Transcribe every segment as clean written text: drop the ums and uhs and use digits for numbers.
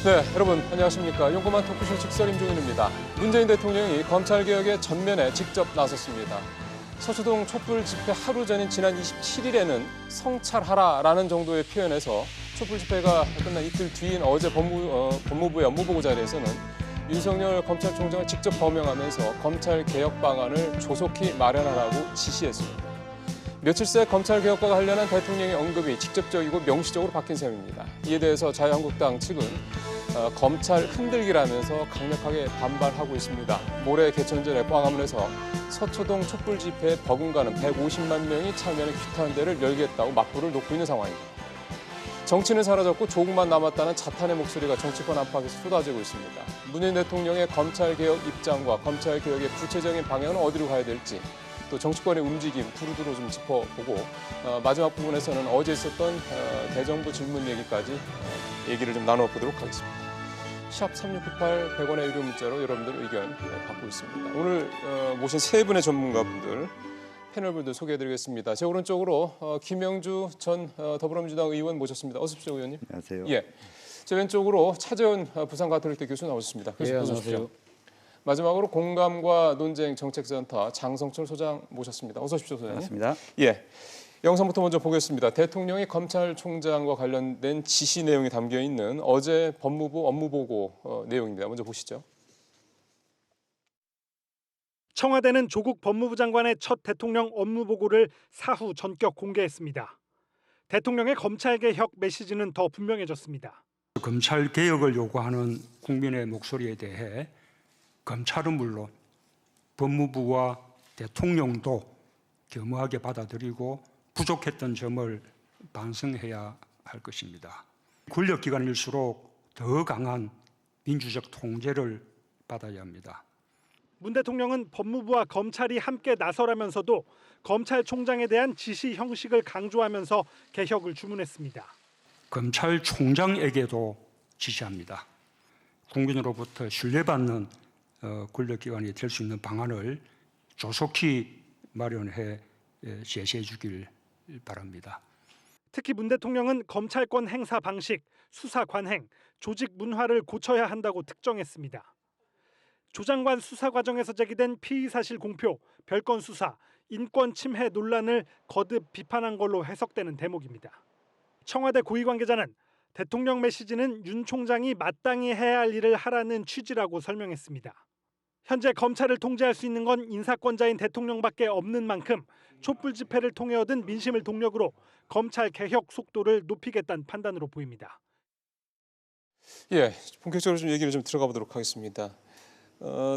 네, 여러분 안녕하십니까. 용감한 토크쇼 직설 임종윤입니다. 문재인 대통령이 검찰개혁에 전면에 직접 나섰습니다. 서초동 촛불 집회 하루 전인 지난 27일에는 성찰하라라는 정도의 표현에서 촛불 집회가 끝난 이틀 뒤인 어제 법무부의 업무보고 자리에서는 윤석열 검찰총장을 직접 거명하면서 검찰개혁 방안을 조속히 마련하라고 지시했습니다. 며칠 새 검찰개혁과 관련한 대통령의 언급이 직접적이고 명시적으로 바뀐 셈입니다. 이에 대해서 자유한국당 측은 검찰 흔들기라면서 강력하게 반발하고 있습니다. 모레 개천절에 광화문에서 서초동 촛불 집회에 버금가는 150만 명이 참여하는 규탄대를 열겠다고 맞불을 놓고 있는 상황입니다. 정치는 사라졌고 조국만 남았다는 자탄의 목소리가 정치권 안팎에서 쏟아지고 있습니다. 문재인 대통령의 검찰개혁 입장과 검찰개혁의 구체적인 방향은 어디로 가야 될지, 또 정치권의 움직임 두루두루 좀 짚어보고 마지막 부분에서는 어제 있었던 대정부 질문 얘기까지 얘기를 좀 나눠보도록 하겠습니다. 샵 3698 100원의 유료 문자로 여러분들 의견 받고 있습니다. 오늘 모신 세 분의 전문가분들 패널분들 소개해드리겠습니다. 제 오른쪽으로 김영주 전 더불어민주당 의원 모셨습니다. 어서 오십시오, 의원님. 안녕하세요. 예. 제 왼쪽으로 차재훈 부산가톨릭대 교수 나오셨습니다. 예, 안녕하세요. 마지막으로 공감과 논쟁 정책센터 장성철 소장 모셨습니다. 어서 오십시오, 소장님. 반갑습니다. 예. 영상부터 먼저 보겠습니다. 대통령이 검찰총장과 관련된 지시 내용이 담겨 있는 어제 법무부 업무보고 내용입니다. 먼저 보시죠. 청와대는 조국 법무부 장관의 첫 대통령 업무보고를 사후 전격 공개했습니다. 대통령의 검찰개혁 메시지는 더 분명해졌습니다. 검찰 개혁을 요구하는 국민의 목소리에 대해 검찰은 물론 법무부와 대통령도 겸허하게 받아들이고 부족했던 점을 반성해야 할 것입니다. 권력기관일수록 더 강한 민주적 통제를 받아야 합니다. 문 대통령은 법무부와 검찰이 함께 나서라면서도 검찰총장에 대한 지시 형식을 강조하면서 개혁을 주문했습니다. 검찰총장에게도 지시합니다. 국민으로부터 신뢰받는 권력기관이 될 수 있는 방안을 조속히 마련해 제시해 주길 바랍니다. 특히 문 대통령은 검찰권 행사 방식, 수사 관행, 조직 문화를 고쳐야 한다고 특정했습니다. 조 장관 수사 과정에서 제기된 피의 사실 공표, 별건 수사, 인권 침해 논란을 거듭 비판한 걸로 해석되는 대목입니다. 청와대 고위 관계자는 대통령 메시지는 윤 총장이 마땅히 해야 할 일을 하라는 취지라고 설명했습니다. 현재 검찰을 통제할 수 있는 건 인사권자인 대통령밖에 없는 만큼 촛불 집회를 통해 얻은 민심을 동력으로 검찰 개혁 속도를 높이겠다는 판단으로 보입니다. 예, 본격적으로 좀 얘기를 좀 들어가 보도록 하겠습니다.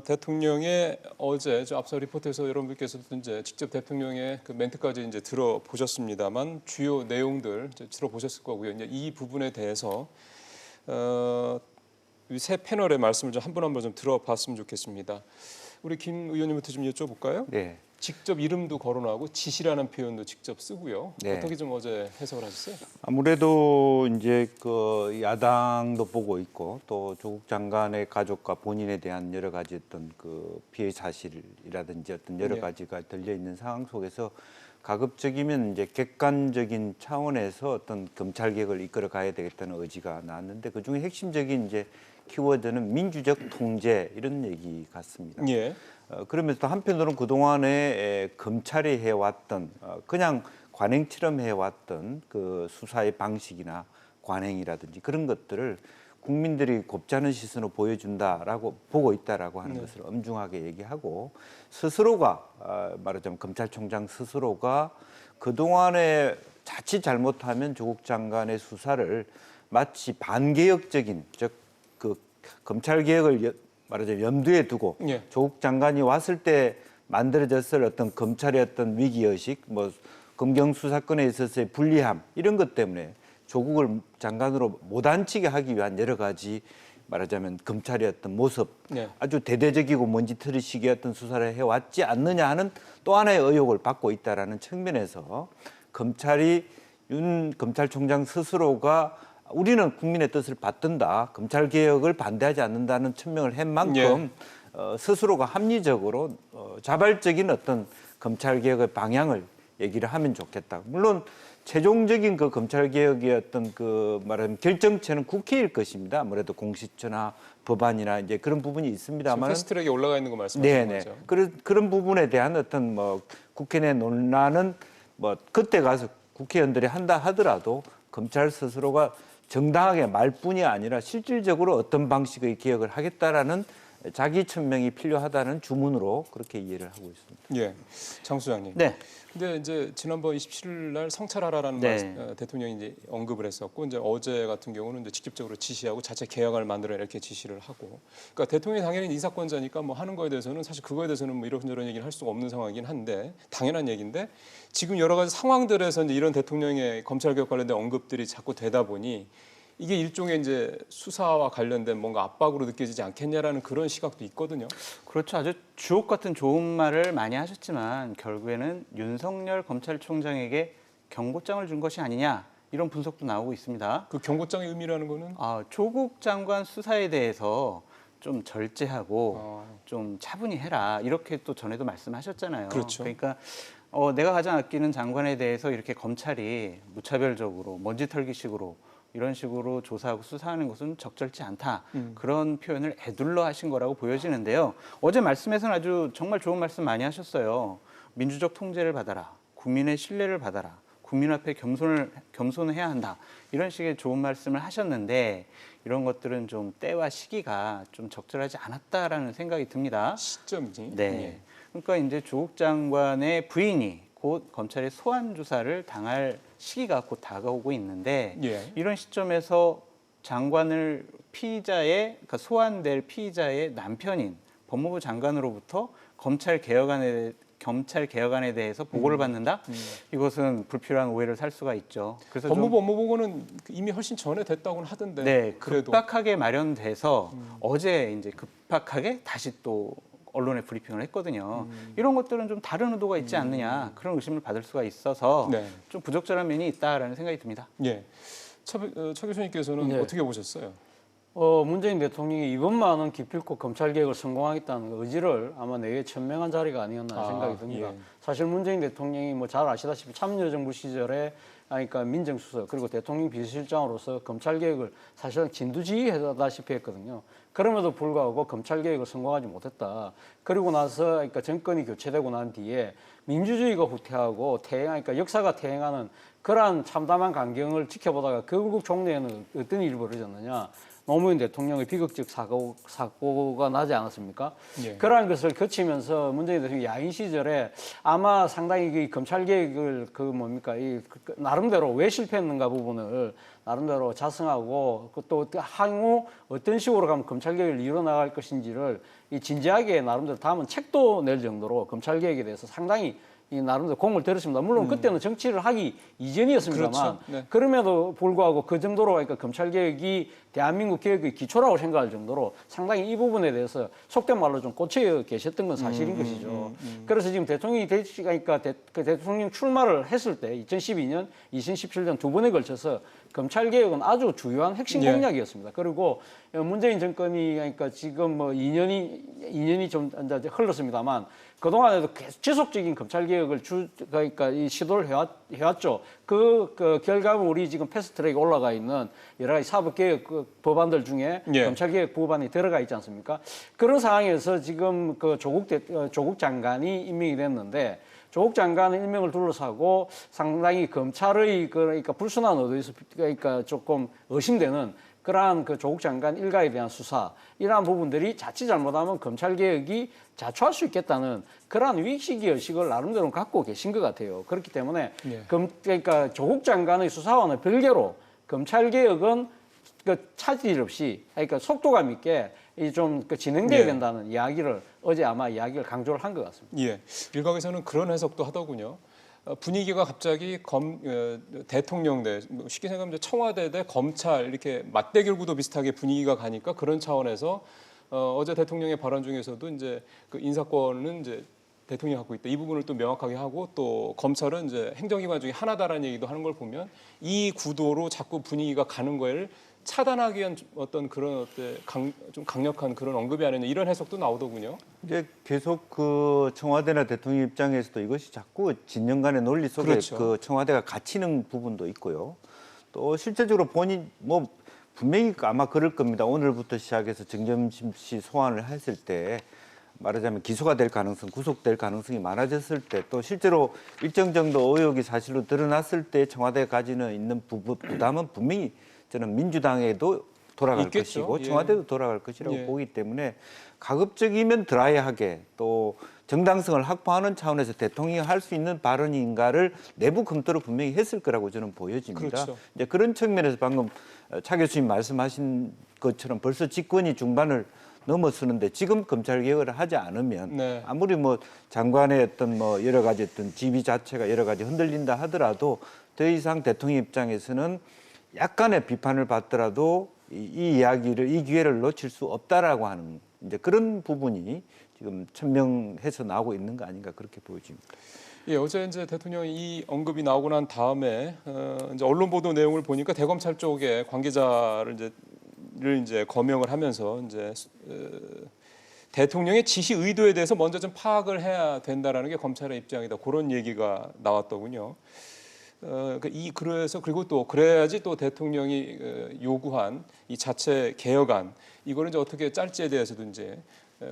대통령의 어제 앞서 리포트에서 여러분들께서도 이제 직접 대통령의 그 멘트까지 이제 들어보셨습니다만 주요 내용들 이제 들어보셨을 거고요. 이제 이 부분에 대해서 이 세 패널의 말씀을 좀 한 분 한 분 좀 들어봤으면 좋겠습니다. 우리 김 의원님부터 좀 여쭤볼까요? 네. 직접 이름도 거론하고 지시라는 표현도 직접 쓰고요. 네. 어떻게 좀 어제 해석을 하셨어요? 아무래도 이제 그 야당도 보고 있고 또 조국 장관의 가족과 본인에 대한 여러 가지 어떤 그 피해 사실이라든지 어떤 여러 가지가 들려 있는 상황 속에서 가급적이면 이제 객관적인 차원에서 어떤 검찰 개혁을 이끌어 가야 되겠다는 의지가 나왔는데 그 중에 핵심적인 이제 키워드는 민주적 통제 이런 얘기 같습니다. 예. 그러면서 또 한편으로는 그동안에 검찰이 해왔던 그냥 관행처럼 해왔던 그 수사의 방식이나 관행이라든지 그런 것들을 국민들이 곱지 않은 시선으로 보여준다라고 보고 있다라고 하는 것을 엄중하게 얘기하고 스스로가 말하자면 검찰총장 스스로가 그동안에 자칫 잘못하면 조국 장관의 수사를 마치 반개혁적인 즉 그 검찰 개혁을 말하자면 염두에 두고 조국 장관이 왔을 때 만들어졌을 어떤 검찰의 어떤 위기의식, 뭐 검경 수사권에 있어서의 불리함 이런 것 때문에 조국을 장관으로 못 앉히게 하기 위한 여러 가지 말하자면 검찰의 어떤 모습 아주 대대적이고 먼지털이식의 어떤 수사를 해왔지 않느냐 하는 또 하나의 의혹을 받고 있다라는 측면에서 검찰이 윤 검찰총장 스스로가 우리는 국민의 뜻을 받든다. 검찰개혁을 반대하지 않는다는 천명을 한 만큼 스스로가 합리적으로 자발적인 어떤 검찰개혁의 방향을 얘기를 하면 좋겠다. 물론 최종적인 그 검찰 개혁의 어떤 그 말하면 결정체는 국회일 것입니다. 아무래도 공수처나 법안이나 이제 그런 부분이 지금 있습니다만. 패스트트랙에 올라가 있는 거 말씀하시는 네네. 거죠? 그런 부분에 대한 어떤 뭐 국회 내 논란은 뭐 그때 가서 국회의원들이 한다 하더라도 검찰 스스로가 정당하게 말뿐이 아니라 실질적으로 어떤 방식의 개혁을 하겠다라는 자기 천명이 필요하다는 주문으로 그렇게 이해를 하고 있습니다. 예, 장 소장님. 네. 근데 이제 지난번 27일 날 성찰하라라는 네. 대통령이 이제 언급을 했었고 이제 어제 같은 경우는 이제 직접적으로 지시하고 자체 개혁안을 만들어 이렇게 지시를 하고, 그러니까 대통령이 당연히 인사권자니까 뭐 하는 거에 대해서는 사실 그거에 대해서는 뭐 이런저런 얘기를 할 수가 없는 상황이긴 한데 당연한 얘기인데 지금 여러 가지 상황들에서 이제 이런 대통령의 검찰 개혁 관련된 언급들이 자꾸 되다 보니 이게 일종의 이제 수사와 관련된 뭔가 압박으로 느껴지지 않겠냐라는 그런 시각도 있거든요. 그렇죠. 아주 주옥 같은 좋은 말을 많이 하셨지만 결국에는 윤석열 검찰총장에게 경고장을 준 것이 아니냐 이런 분석도 나오고 있습니다. 그 경고장의 의미라는 거는 조국 장관 수사에 대해서 좀 절제하고 좀 차분히 해라 이렇게 또 전에도 말씀하셨잖아요. 그렇죠. 그러니까 내가 가장 아끼는 장관에 대해서 이렇게 검찰이 무차별적으로 먼지 털기식으로 이런 식으로 조사하고 수사하는 것은 적절치 않다. 그런 표현을 에둘러 하신 거라고 보여지는데요. 어제 말씀에서는 아주 정말 좋은 말씀 많이 하셨어요. 민주적 통제를 받아라. 국민의 신뢰를 받아라. 국민 앞에 겸손해야 한다. 이런 식의 좋은 말씀을 하셨는데 이런 것들은 좀 때와 시기가 좀 적절하지 않았다라는 생각이 듭니다. 시점이. 네. 예. 그러니까 이제 조국 장관의 부인이 곧 검찰의 소환 조사를 당할 시기가 곧 다가오고 있는데 예. 이런 시점에서 장관을 그러니까 소환될 피의자의 남편인 법무부 장관으로부터 검찰 개혁안에 대해서 보고를 받는다? 이것은 불필요한 오해를 살 수가 있죠. 그래서 법무부 업무보고는 이미 훨씬 전에 됐다고는 하던데. 네, 그래도 급박하게 마련돼서 어제 이제 급박하게 다시 또 언론에 브리핑을 했거든요. 이런 것들은 좀 다른 의도가 있지 않느냐 그런 의심을 받을 수가 있어서 네. 좀 부적절한 면이 있다라는 생각이 듭니다. 예. 차 교수님께서는 네. 어떻게 보셨어요? 문재인 대통령이 이번만은 기필코 검찰 개혁을 성공하겠다는 의지를 아마 내에 천명한 자리가 아니었나 생각이 듭니다. 예. 사실 문재인 대통령이 뭐 잘 아시다시피 참여정부 시절에 그러니까 민정수석 그리고 대통령 비서실장으로서 검찰 개혁을 사실은 진두지휘하다시피 했거든요. 그럼에도 불구하고 검찰 개혁을 성공하지 못했다. 그리고 나서 그러니까 정권이 교체되고 난 뒤에 민주주의가 후퇴하고 그러니까 역사가 퇴행하는 그러한 참담한 광경을 지켜보다가 결국 종래에는 어떤 일이 벌어졌느냐? 노무현 대통령의 비극적 사고가 나지 않았습니까? 예. 그러한 것을 거치면서 문재인 대통령이 야인 시절에 아마 상당히 이 검찰 개혁을 나름대로 왜 실패했는가 부분을 나름대로 자성하고 또 향후 어떤 식으로 가면 검찰 개혁을 이뤄나갈 것인지를 이 진지하게 나름대로 다음은 책도 낼 정도로 검찰 개혁에 대해서 상당히 이 나름대로 공을 들였습니다. 물론 그때는 정치를 하기 이전이었습니다만 그렇죠. 네. 그럼에도 불구하고 그 정도로 그러니까 검찰 개혁이 대한민국 개혁의 기초라고 생각할 정도로 상당히 이 부분에 대해서 속된 말로 좀 꽂혀 계셨던 건 사실인 것이죠. 그래서 지금 대통령이 그러니까 대통령 출마를 했을 때 2012년, 2017년 두 번에 걸쳐서 검찰 개혁은 아주 주요한 핵심 예. 공약이었습니다. 그리고 문재인 정권이 그러니까 지금 뭐 2년이 좀 이제 흘렀습니다만 그동안에도 지속적인 검찰 개혁을 그러니까 이 시도를 해왔죠. 그 결과는 우리 지금 패스트트랙에 올라가 있는 여러 가지 사법개혁 법안들 중에 예. 검찰개혁 법안이 들어가 있지 않습니까? 그런 상황에서 지금 조국 장관이 임명이 됐는데 조국 장관의 임명을 둘러싸고 상당히 검찰의 그러니까 불순한 의도에서 그러니까 조금 의심되는 그러한 조국 장관 일가에 대한 수사 이러한 부분들이 자칫 잘못하면 검찰 개혁이 자초할 수 있겠다는 그러한 위기시기 의식을 나름대로 갖고 계신 것 같아요. 그렇기 때문에 예. 그러니까 조국 장관의 수사와는 별개로 검찰 개혁은 차질 없이 그러니까 속도감 있게 좀 진행돼야 예. 된다는 이야기를 어제 아마 이야기를 강조를 한 것 같습니다. 예. 일각에서는 그런 해석도 하더군요. 분위기가 갑자기 대통령 대 쉽게 생각하면 청와대 대 검찰 이렇게 맞대결 구도 비슷하게 분위기가 가니까 그런 차원에서 어제 대통령의 발언 중에서도 이제 그 인사권은 이제 대통령이 갖고 있다. 이 부분을 또 명확하게 하고 또 검찰은 이제 행정기관 중에 하나다라는 얘기도 하는 걸 보면 이 구도로 자꾸 분위기가 가는 걸 차단하기 위한 어떤 그런 좀 강력한 그런 언급이 아니냐 이런 해석도 나오더군요. 이제 계속 그 청와대나 대통령 입장에서도 이것이 자꾸 진영간의 논리 속에 그렇죠. 그 청와대가 갇히는 부분도 있고요. 또 실제적으로 본인 뭐 분명히 아마 그럴 겁니다. 오늘부터 시작해서 정점심 씨 소환을 했을 때 말하자면 기소가 될 가능성, 구속될 가능성이 많아졌을 때 또 실제로 일정 정도 의혹이 사실로 드러났을 때 청와대가 가지는 있는 부담은 분명히 저는 민주당에도 돌아갈 있겠죠. 것이고 예. 청와대도 돌아갈 것이라고 예. 보기 때문에 가급적이면 드라이하게 또 정당성을 확보하는 차원에서 대통령이 할 수 있는 발언인가를 내부 검토를 분명히 했을 거라고 저는 보여집니다. 그렇죠. 이제 그런 측면에서 방금 차 교수님 말씀하신 것처럼 벌써 집권이 중반을 넘어서는데 지금 검찰 개혁을 하지 않으면 네. 아무리 뭐 장관의 어떤 뭐 여러 가지 어떤 지위 자체가 여러 가지 흔들린다 하더라도 더 이상 대통령 입장에서는 약간의 비판을 받더라도 이 이야기를 이 기회를 놓칠 수 없다라고 하는 이제 그런 부분이 지금 천명해서 나오고 있는 거 아닌가 그렇게 보여집니다. 예, 어제 이제 대통령이 이 언급이 나오고 난 다음에 이제 언론 보도 내용을 보니까 대검찰 쪽에 관계자를 이제 거명을 하면서 이제 대통령의 지시 의도에 대해서 먼저 좀 파악을 해야 된다라는 게 검찰의 입장이다. 그런 얘기가 나왔더군요. 그래서 그리고 또 그래야지 또 대통령이 요구한 이 자체 개혁안 이거를 이제 어떻게 짤지에 대해서도 이제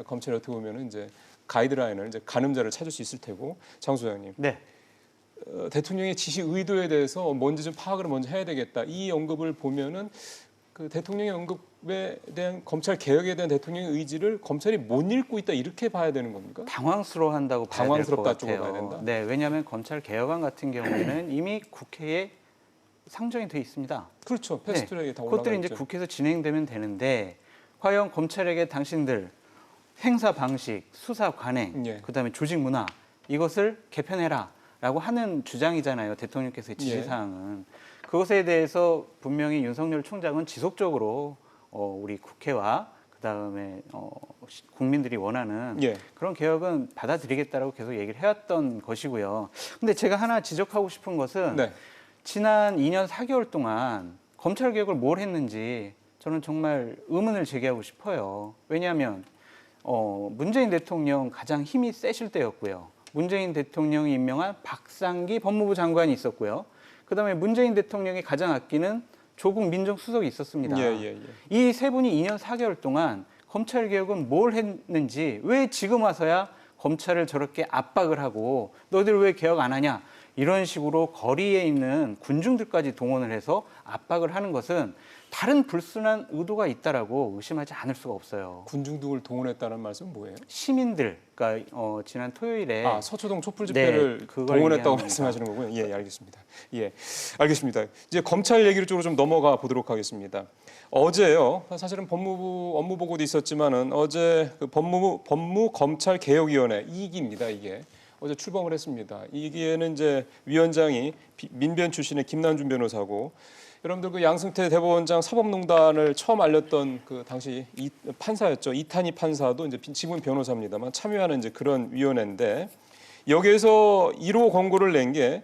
검찰이 어떻게 보면은 이제 가이드라인을 이제 가늠자를 찾을 수 있을 테고 장 소장님. 네. 대통령의 지시 의도에 대해서 뭔지 좀 파악을 먼저 해야 되겠다. 이 언급을 보면은 그 대통령의 언급에 대한 검찰 개혁에 대한 대통령의 의지를 검찰이 못 읽고 있다 이렇게 봐야 되는 겁니까? 당황스러워한다고 봐야 될 것 당황스럽다 쪽으로 같아요. 봐야 된다? 네, 왜냐하면 검찰 개혁안 같은 경우에는 이미 국회에 상정이 돼 있습니다. 그렇죠. 패스트트랙에 다 올라가 그것들이 이제 있죠. 국회에서 진행되면 되는데 과연 검찰에게 당신들 행사 방식, 수사 관행, 예. 그다음에 조직 문화 이것을 개편해라라고 하는 주장이잖아요. 대통령께서의 지시사항은. 그것에 대해서 분명히 윤석열 총장은 지속적으로 우리 국회와 그다음에 국민들이 원하는 예. 그런 개혁은 받아들이겠다라고 계속 얘기를 해왔던 것이고요. 근데 제가 하나 지적하고 싶은 것은 네. 지난 2년 4개월 동안 검찰 개혁을 뭘 했는지 저는 정말 의문을 제기하고 싶어요. 왜냐하면 문재인 대통령 가장 힘이 세실 때였고요. 문재인 대통령이 임명한 박상기 법무부 장관이 있었고요. 그다음에 문재인 대통령이 가장 아끼는 조국 민정수석이 있었습니다. 예. 이 세 분이 2년 4개월 동안 검찰 개혁은 뭘 했는지 왜 지금 와서야 검찰을 저렇게 압박을 하고 너희들 왜 개혁 안 하냐 이런 식으로 거리에 있는 군중들까지 동원을 해서 압박을 하는 것은 다른 불순한 의도가 있다라고 의심하지 않을 수가 없어요. 군중등을 동원했다는 말씀은 뭐예요? 시민들, 그러니까 지난 토요일에 서초동 촛불 집회를 네, 그걸 동원했다고 얘기합니다. 말씀하시는 거고요. 예, 알겠습니다. 예, 알겠습니다. 이제 검찰 얘기를 쪽으로 좀 넘어가 보도록 하겠습니다. 어제요, 사실은 법무부 업무 보고도 있었지만은 어제 그 법무 검찰 개혁위원회 2기입니다. 이게 어제 출범을 했습니다. 이기에는 이제 위원장이 민변 출신의 김남준 변호사고. 여러분들 그 양승태 대법원장 사법농단을 처음 알렸던 그 당시 판사였죠. 이탄희 판사도 이제 지금은 변호사입니다만 참여하는 이제 그런 위원회인데 여기에서 1호 권고를 낸 게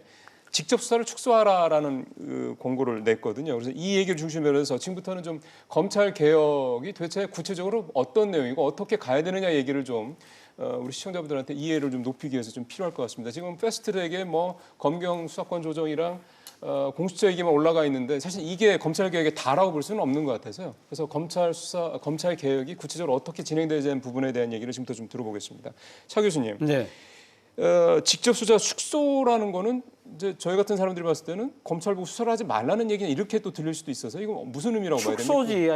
직접 수사를 축소하라라는 그 권고를 냈거든요. 그래서 이 얘기를 중심으로 해서 지금부터는 좀 검찰 개혁이 도대체 구체적으로 어떤 내용이고 어떻게 가야 되느냐 얘기를 좀 우리 시청자분들한테 이해를 좀 높이기 위해서 좀 필요할 것 같습니다. 지금 패스트트랙에 뭐 검경 수사권 조정이랑 공수처 얘기만 올라가 있는데 사실 이게 검찰 개혁의 다라고 볼 수는 없는 것 같아서요. 그래서 검찰 개혁이 구체적으로 어떻게 진행되야 되는 부분에 대한 얘기를 지금부터 좀 들어보겠습니다. 차 교수님, 네. 직접 수사 축소라는 거는 이제 저희 같은 사람들이 봤을 때는 검찰 보고 수사를 하지 말라는 얘기는 이렇게 또 들릴 수도 있어서 이거 무슨 의미라고 봐야 됩니까? 축소지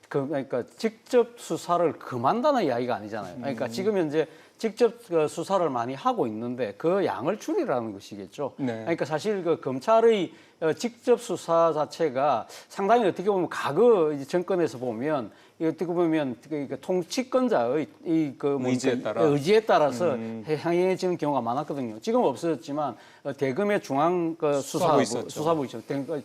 그러니까 직접 수사를 금한다는 이야기가 아니잖아요. 그러니까 지금 현재 직접 수사를 많이 하고 있는데 그 양을 줄이라는 것이겠죠. 네. 그러니까 사실 그 검찰의 직접 수사 자체가 상당히 어떻게 보면 과거 정권에서 보면 어떻게 보면 통치권자의 의지에 따라서 행해지는 경우가 많았거든요. 지금 없어졌지만 대검의 중앙 수사부 있죠.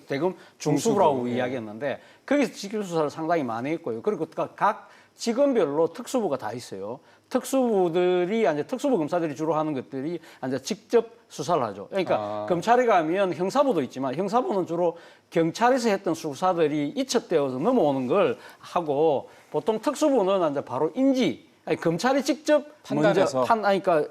대검 중수부라고 이야기했는데 거기서 직접 수사를 상당히 많이 했고요. 그리고 각 지검별로 특수부가 다 있어요. 특수부들이 이제 특수부 검사들이 주로 하는 것들이 이제 직접 수사를 하죠. 그러니까 검찰에 가면 형사부도 있지만 형사부는 주로 경찰에서 했던 수사들이 이첩되어서 넘어오는 걸 하고 보통 특수부는 이제 바로 검찰이 직접 판단해서. 그러니까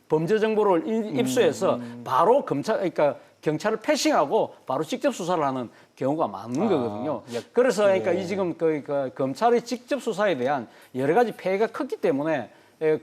범죄 정보를 입수해서 바로 경찰을 패싱하고 바로 직접 수사를 하는 경우가 많은 거거든요. 그래서 그러니까 이 지금 검찰의 직접 수사에 대한 여러 가지 폐해가 컸기 때문에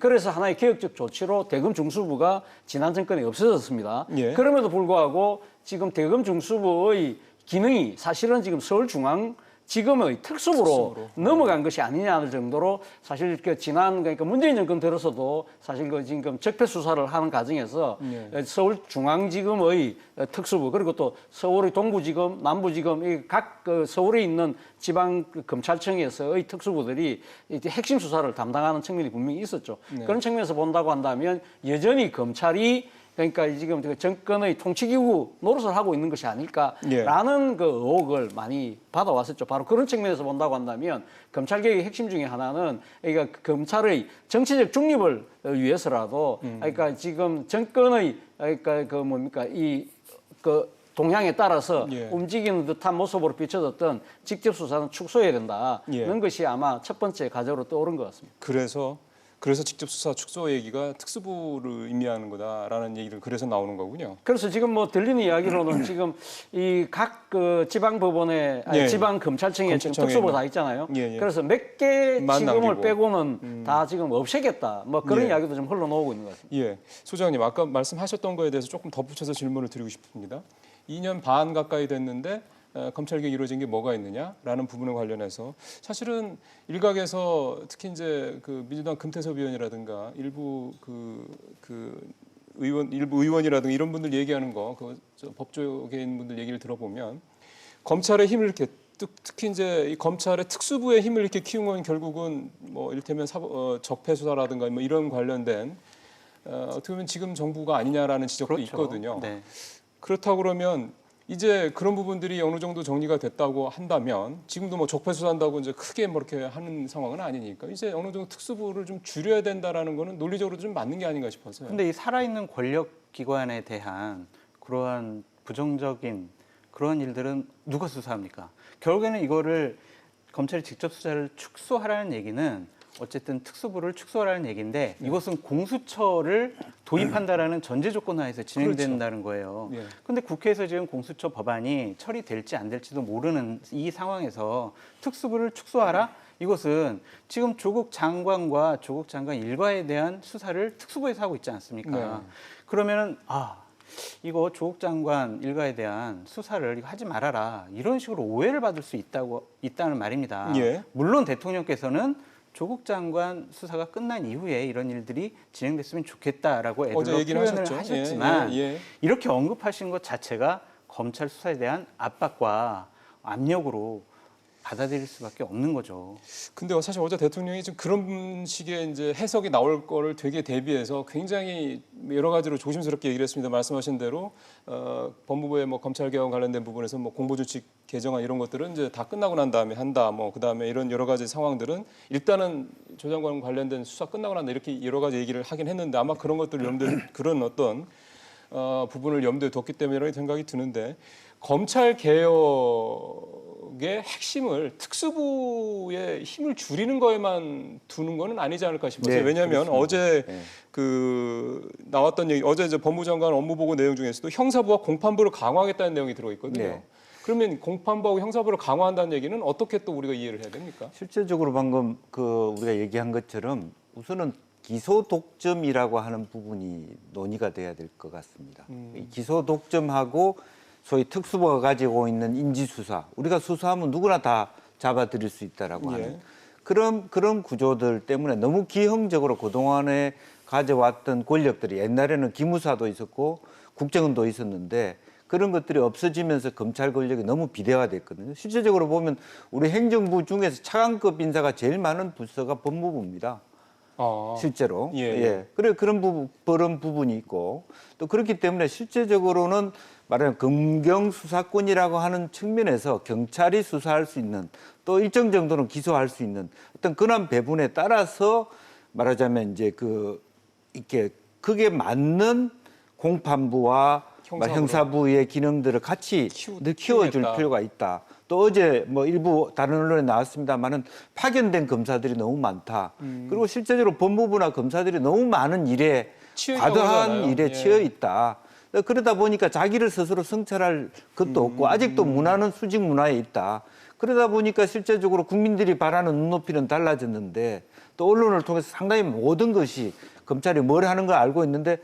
그래서 하나의 개혁적 조치로 대검 중수부가 지난 정권에 없어졌습니다. 예. 그럼에도 불구하고 지금 대검 중수부의 기능이 사실은 지금 서울중앙지검의 특수부로 넘어간 것이 아니냐 정도로 사실 그러니까 문재인 정권 들어서도 사실 지금 적폐 수사를 하는 과정에서 서울중앙지검의 특수부 그리고 또 서울의 동부지검, 남부지검 각 서울에 있는 지방 검찰청에서의 특수부들이 이제 핵심 수사를 담당하는 측면이 분명히 있었죠. 그런 측면에서 본다고 한다면 여전히 검찰이 그러니까 지금 정권의 통치기구 노릇을 하고 있는 것이 아닐까라는 그 의혹을 많이 받아왔었죠. 바로 그런 측면에서 본다고 한다면 검찰개혁의 핵심 중에 하나는 그러니까 검찰의 정치적 중립을 위해서라도 그러니까 지금 정권의 그러니까 동향에 따라서 움직이는 듯한 모습으로 비춰졌던 직접 수사는 축소해야 된다는 것이 아마 첫 번째 과제로 떠오른 것 같습니다. 그래서 직접 수사 축소 얘기가 특수부를 의미하는 거다라는 얘기를 그래서 나오는 거군요. 그래서 지금 뭐 들리는 이야기로는 지금 이 각 지방 법원에 지방 검찰청에 지금 특수부가 다 있잖아요. 그래서 몇 개 지검을 빼고는 다 지금 없애겠다. 뭐 그런 이야기도 좀 흘러나오고 있는 것 같습니다. 소장님 아까 말씀하셨던 거에 대해서 조금 덧붙여서 질문을 드리고 싶습니다. 2년 반 가까이 됐는데 검찰개혁이 이루어진 게 뭐가 있느냐라는 부분에 관련해서 사실은 일각에서 특히 이제 그 민주당 금태섭 의원이라든가 일부 일부 의원이라든가 이런 분들 얘기하는 거, 법조계에 있는 분들 얘기를 들어보면 검찰의 힘을 이렇게 특히 이제 이 검찰의 특수부의 힘을 이렇게 키운 건 결국은 뭐 이를테면 적폐 수사라든가 뭐 이런 관련된 어떻게 보면 지금 정부가 아니냐라는 지적도 있거든요. 네. 그렇다고 그러면 이제 그런 부분들이 어느 정도 정리가 됐다고 한다면 지금도 뭐 적폐 수사한다고 이제 크게 뭐 이렇게 하는 상황은 아니니까 이제 어느 정도 특수부를 좀 줄여야 된다라는 거는 논리적으로 좀 맞는 게 아닌가 싶어서요. 근데 이 살아있는 권력 기관에 대한 그러한 부정적인 그런 일들은 누가 수사합니까? 결국에는 이거를 검찰이 직접 수사를 축소하라는 얘기는 어쨌든 특수부를 축소하라는 얘기인데 이것은 공수처를 도입한다라는 전제 조건 하에서 진행된다는 거예요. 그런데 국회에서 지금 공수처 법안이 처리될지 안 될지도 모르는 이 상황에서 특수부를 축소하라? 이것은 지금 조국 장관과 조국 장관 일가에 대한 수사를 특수부에서 하고 있지 않습니까? 그러면은 이거 조국 장관 일가에 대한 수사를 이거 하지 말아라 이런 식으로 오해를 받을 수 있다는 말입니다. 물론 대통령께서는 조국 장관 수사가 끝난 이후에 이런 일들이 진행됐으면 좋겠다라고 애들로 표현을 하셨지만 이렇게 언급하신 것 자체가 검찰 수사에 대한 압박과 압력으로 받아들일 수밖에 없는 거죠. 근데 사실 어제 대통령이 지금 그런 식의 이제 해석이 나올 거를 되게 대비해서 굉장히 여러 가지로 조심스럽게 얘기를 했습니다. 말씀하신 대로 법무부의 뭐 검찰 개혁 관련된 부분에서 뭐 공보규칙 개정안 이런 것들은 이제 다 끝나고 난 다음에 한다. 뭐 그다음에 이런 여러 가지 상황들은 일단은 조 장관 관련된 수사 끝나고 난다 이렇게 여러 가지 얘기를 하긴 했는데 아마 그런 것들 그런 어떤 부분을 염두에 뒀기 때문에 이런 생각이 드는데 검찰 개혁의 핵심을 특수부의 힘을 줄이는 거에만 두는 거는 아니지 않을까 싶어요. 왜냐하면 그렇습니다. 어제 나왔던 얘기, 어제 이제 법무장관 업무보고 내용 중에서도 형사부와 공판부를 강화하겠다는 내용이 들어 있거든요. 그러면 공판부하고 형사부를 강화한다는 얘기는 어떻게 또 우리가 이해를 해야 됩니까? 실질적으로 방금 우리가 얘기한 것처럼 우선은 기소 독점이라고 하는 부분이 논의가 돼야 될 것 같습니다. 기소 독점하고 소위 특수부가 가지고 있는 인지수사, 우리가 수사하면 누구나 다 잡아들일 수 있다라고 하는 그런 구조들 때문에 너무 기형적으로 그동안에 가져왔던 권력들이 옛날에는 기무사도 있었고 국정원도 있었는데 그런 것들이 없어지면서 검찰 권력이 너무 비대화됐거든요. 실질적으로 보면 우리 행정부 중에서 차관급 인사가 제일 많은 부서가 법무부입니다. 실제로. 그래 그런 부분이 있고 또 그렇기 때문에 실제적으로는 말하자면 검경 수사권이라고 하는 측면에서 경찰이 수사할 수 있는 또 일정 정도는 기소할 수 있는 어떤 권한 배분에 따라서 말하자면 이제 이렇게 그게 맞는 공판부와 형사부의 기능들을 같이 키워줄 키우겠다. 필요가 있다. 또 어제 뭐 일부 다른 언론에 나왔습니다만은 파견된 검사들이 너무 많다. 그리고 실제적으로 법무부나 검사들이 너무 많은 일에 과도한 그러잖아요. 일에 예. 치여 있다. 그러다 보니까 자기를 스스로 성찰할 것도 없고 아직도 문화는 수직 문화에 있다. 그러다 보니까 실제적으로 국민들이 바라는 눈높이는 달라졌는데 또 언론을 통해서 상당히 모든 것이 검찰이 뭘 하는 걸 알고 있는데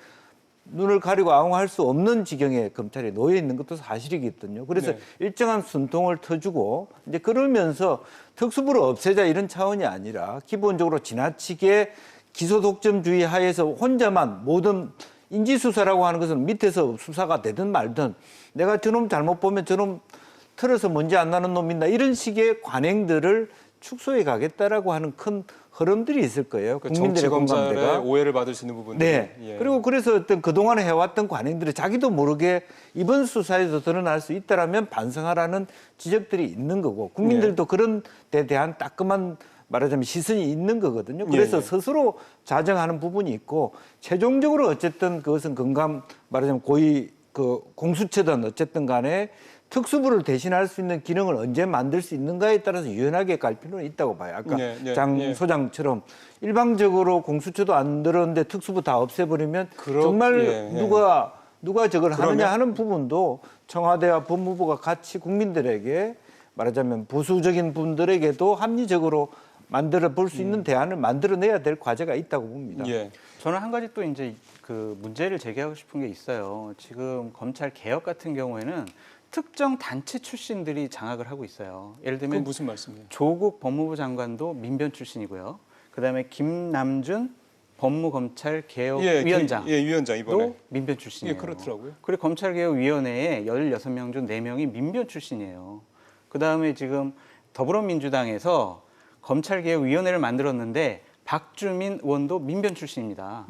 눈을 가리고 아웅할 수 없는 지경에 검찰이 놓여 있는 것도 사실이거든요. 그래서 네. 일정한 숨통을 터주고 이제 그러면서 특수부를 없애자 이런 차원이 아니라 기본적으로 지나치게 기소 독점주의 하에서 혼자만 모든 인지수사라고 하는 것은 밑에서 수사가 되든 말든 내가 저놈 잘못 보면 저놈 틀어서 먼지 안 나는 놈 있나 이런 식의 관행들을 축소해 가겠다라고 하는 큰 흐름들이 있을 거예요. 그 국민들의 정치 검찰의 공감대가. 오해를 받을 수 있는 부분들. 네. 예. 그리고 그래서 어떤 그동안 해왔던 관행들이 자기도 모르게 이번 수사에서 드러날 수 있다라면 반성하라는 지적들이 있는 거고 국민들도 그런 데 대한 따끔한 말하자면 시선이 있는 거거든요. 그래서 예. 스스로 자정하는 부분이 있고 최종적으로 어쨌든 그것은 말하자면 고위 공수처든 어쨌든 간에 특수부를 대신할 수 있는 기능을 언제 만들 수 있는가에 따라서 유연하게 갈 필요는 있다고 봐요. 아까 장 소장처럼 일방적으로 공수처도 안 들었는데 특수부 다 없애버리면 정말 누가 저걸 하느냐 하는 부분도 청와대와 법무부가 같이 국민들에게 말하자면 보수적인 분들에게도 합리적으로 만들어 볼 수 있는 대안을 만들어내야 될 과제가 있다고 봅니다. 예. 저는 한 가지 또 이제 그 문제를 제기하고 싶은 게 있어요. 지금 검찰 개혁 같은 경우에는 특정 단체 출신들이 장악을 하고 있어요. 예를 그건 들면 무슨 말씀이에요? 조국 법무부 장관도 민변 출신이고요. 그다음에 김남준 법무검찰개혁위원장 위원장 이번에. 도 민변 출신이에요. 예, 그렇더라고요. 그리고 검찰개혁위원회에 16명 중 4명이 민변 출신이에요. 그다음에 지금 더불어민주당에서 검찰개혁위원회를 만들었는데 박주민 의원도 민변 출신입니다.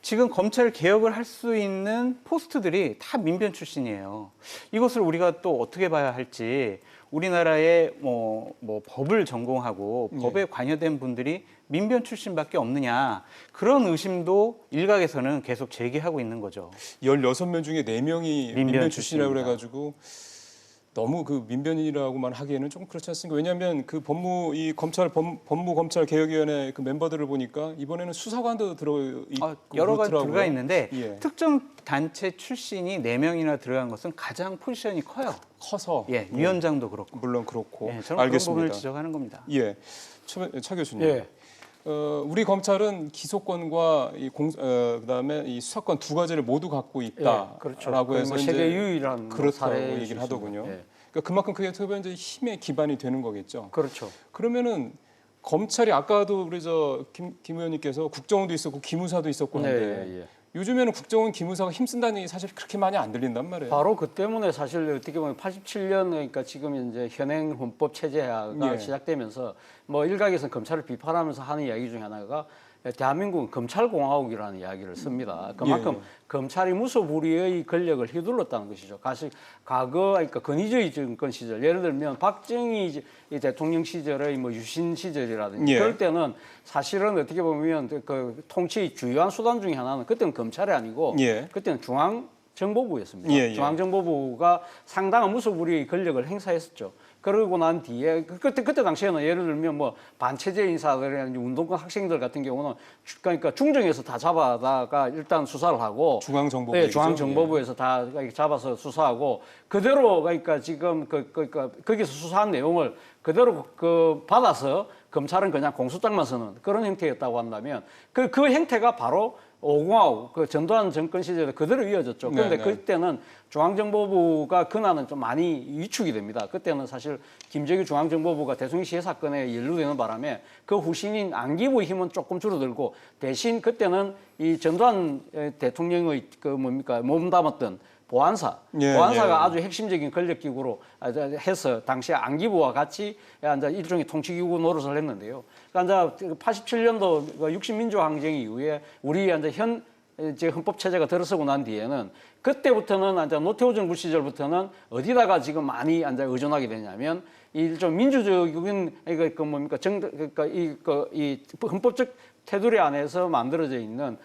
지금 검찰 개혁을 할 수 있는 포스트들이 다 민변 출신이에요. 이것을 우리가 또 어떻게 봐야 할지 우리나라의 뭐 법을 전공하고 법에 관여된 분들이 민변 출신밖에 없느냐 그런 의심도 일각에서는 계속 제기하고 있는 거죠. 16명 중에 4명이 민변 출신이라고 출신입니다. 그래가지고 너무 그 민변이라고만 하기에는 좀 그렇지 않습니까? 왜냐하면 그 법무검찰개혁위원회 그 멤버들을 보니까 이번에는 수사관도 여러 가지 들어가 있는데 예. 특정 단체 출신이 4명이나 들어간 것은 가장 포지션이 커요. 커서 예, 위원장도 그렇고. 물론 그렇고 예, 저는 알겠습니다. 그런 부분을 지적하는 겁니다. 예, 차 교수님. 예. 우리 검찰은 기소권과 그다음에 이 수사권 두 가지를 모두 갖고 있다라고 예, 그렇죠. 해서 뭐 세계 유일한 그렇다고 사례일 수 얘기를 하더군요. 있습니다. 예. 그러니까 그만큼 그게 어떻게 이제 힘의 기반이 되는 거겠죠. 그렇죠. 그러면은 검찰이 아까도 우리 김 의원님께서 국정원도 있었고 기무사도 있었고 한데 예. 요즘에는 국정원 기무사가 힘쓴다는 얘기 사실 그렇게 많이 안 들린단 말이에요. 바로 그 때문에 사실 어떻게 보면 87년 그러니까 지금 이제 현행 헌법 체제가 예. 시작되면서 뭐 일각에서는 검찰을 비판하면서 하는 이야기 중에 하나가 대한민국은 검찰공화국이라는 이야기를 씁니다. 그만큼 검찰이 무소불위의 권력을 휘둘렀다는 것이죠. 과거 그러니까 권위주의 정권 시절, 예를 들면 박정희 대통령 시절의 뭐 유신 시절이라든지 그럴 때는 사실은 어떻게 보면 그 통치 주요한 수단 중에 하나는 그때는 검찰이 아니고 그때는 중앙정보부였습니다. 중앙정보부가 상당한 무소불위의 권력을 행사했었죠. 그러고 난 뒤에 그때 당시에는 예를 들면 뭐 반체제 인사들이나 운동권 학생들 같은 경우는 그러니까 중정에서 다 잡아다가 일단 수사를 하고 중앙정보부 네, 중앙정보부에서 다 잡아서 수사하고 그대로 그러니까 지금 거기서 수사한 내용을 그대로 받아서 검찰은 그냥 공소장만 쓰는 그런 형태였다고 한다면 그 형태가 바로 5공화국 그 전두환 정권 시절에 그대로 이어졌죠. 그런데 그때는 중앙정보부가 그날은 좀 많이 위축이 됩니다. 그때는 사실 김정일 중앙정보부가 대통령 시해 사건에 연루되는 바람에 그 후신인 안기부의 힘은 조금 줄어들고 대신 이 전두환 대통령의 몸담았던 보안사가 아주 핵심적인 권력기구로 해서 당시 안기부와 같이 일종의 통치기구 노릇을 했는데요. 그러니까 87년도 60민주화 항쟁 이후에 우리 현 헌법 체제가 들어서고 난 뒤에는 그때부터는 노태우 정부 시절부터는 어디다가 지금 많이 의존하게 되냐면 이 좀 민주적인 이 헌법적 테두리 안에서 만들어져 있는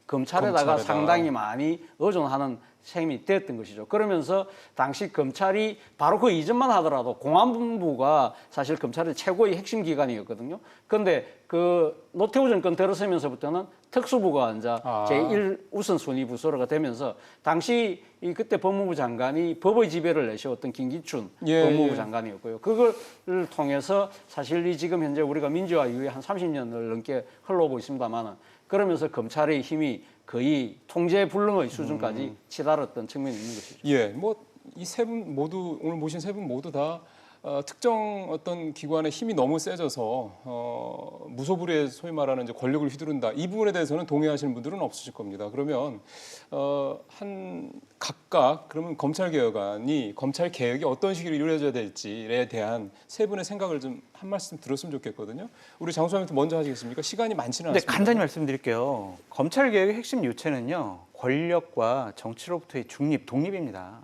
검찰에다가 검찰에다. 상당히 많이 의존하는 셈이 됐던 것이죠. 그러면서 당시 검찰이 바로 그 이전만 하더라도 공안본부가 사실 검찰의 최고의 핵심 기관이었거든요. 그런데 그 노태우 정권 들어서면서부터는 특수부가 이제 제1 우선순위 부서가 되면서 당시 이 그때 법무부 장관이 법의 지배를 내세웠던 김기춘 법무부 장관이었고요. 그걸 통해서 사실 이 지금 현재 우리가 민주화 이후에 한 30년을 넘게 흘러오고 있습니다만은 그러면서 검찰의 힘이 거의 통제 불능의 수준까지 치달았던 측면이 있는 것이죠. 예, 뭐 이 세 분 모두 오늘 모신 세 분 모두 다 특정 어떤 기관의 힘이 너무 세져서 무소불위의 소위 말하는 이제 권력을 휘두른다. 이 부분에 대해서는 동의하시는 분들은 없으실 겁니다. 그러면 한 각각 그러면 검찰 개혁이 어떤 식으로 이루어져야 될지에 대한 세 분의 생각을 좀 한 말씀 들었으면 좋겠거든요. 우리 장소장님부터 먼저 하시겠습니까? 시간이 많지는 네, 않습니다. 간단히 말씀드릴게요. 검찰 개혁의 핵심 요체는요, 권력과 정치로부터의 중립, 독립입니다.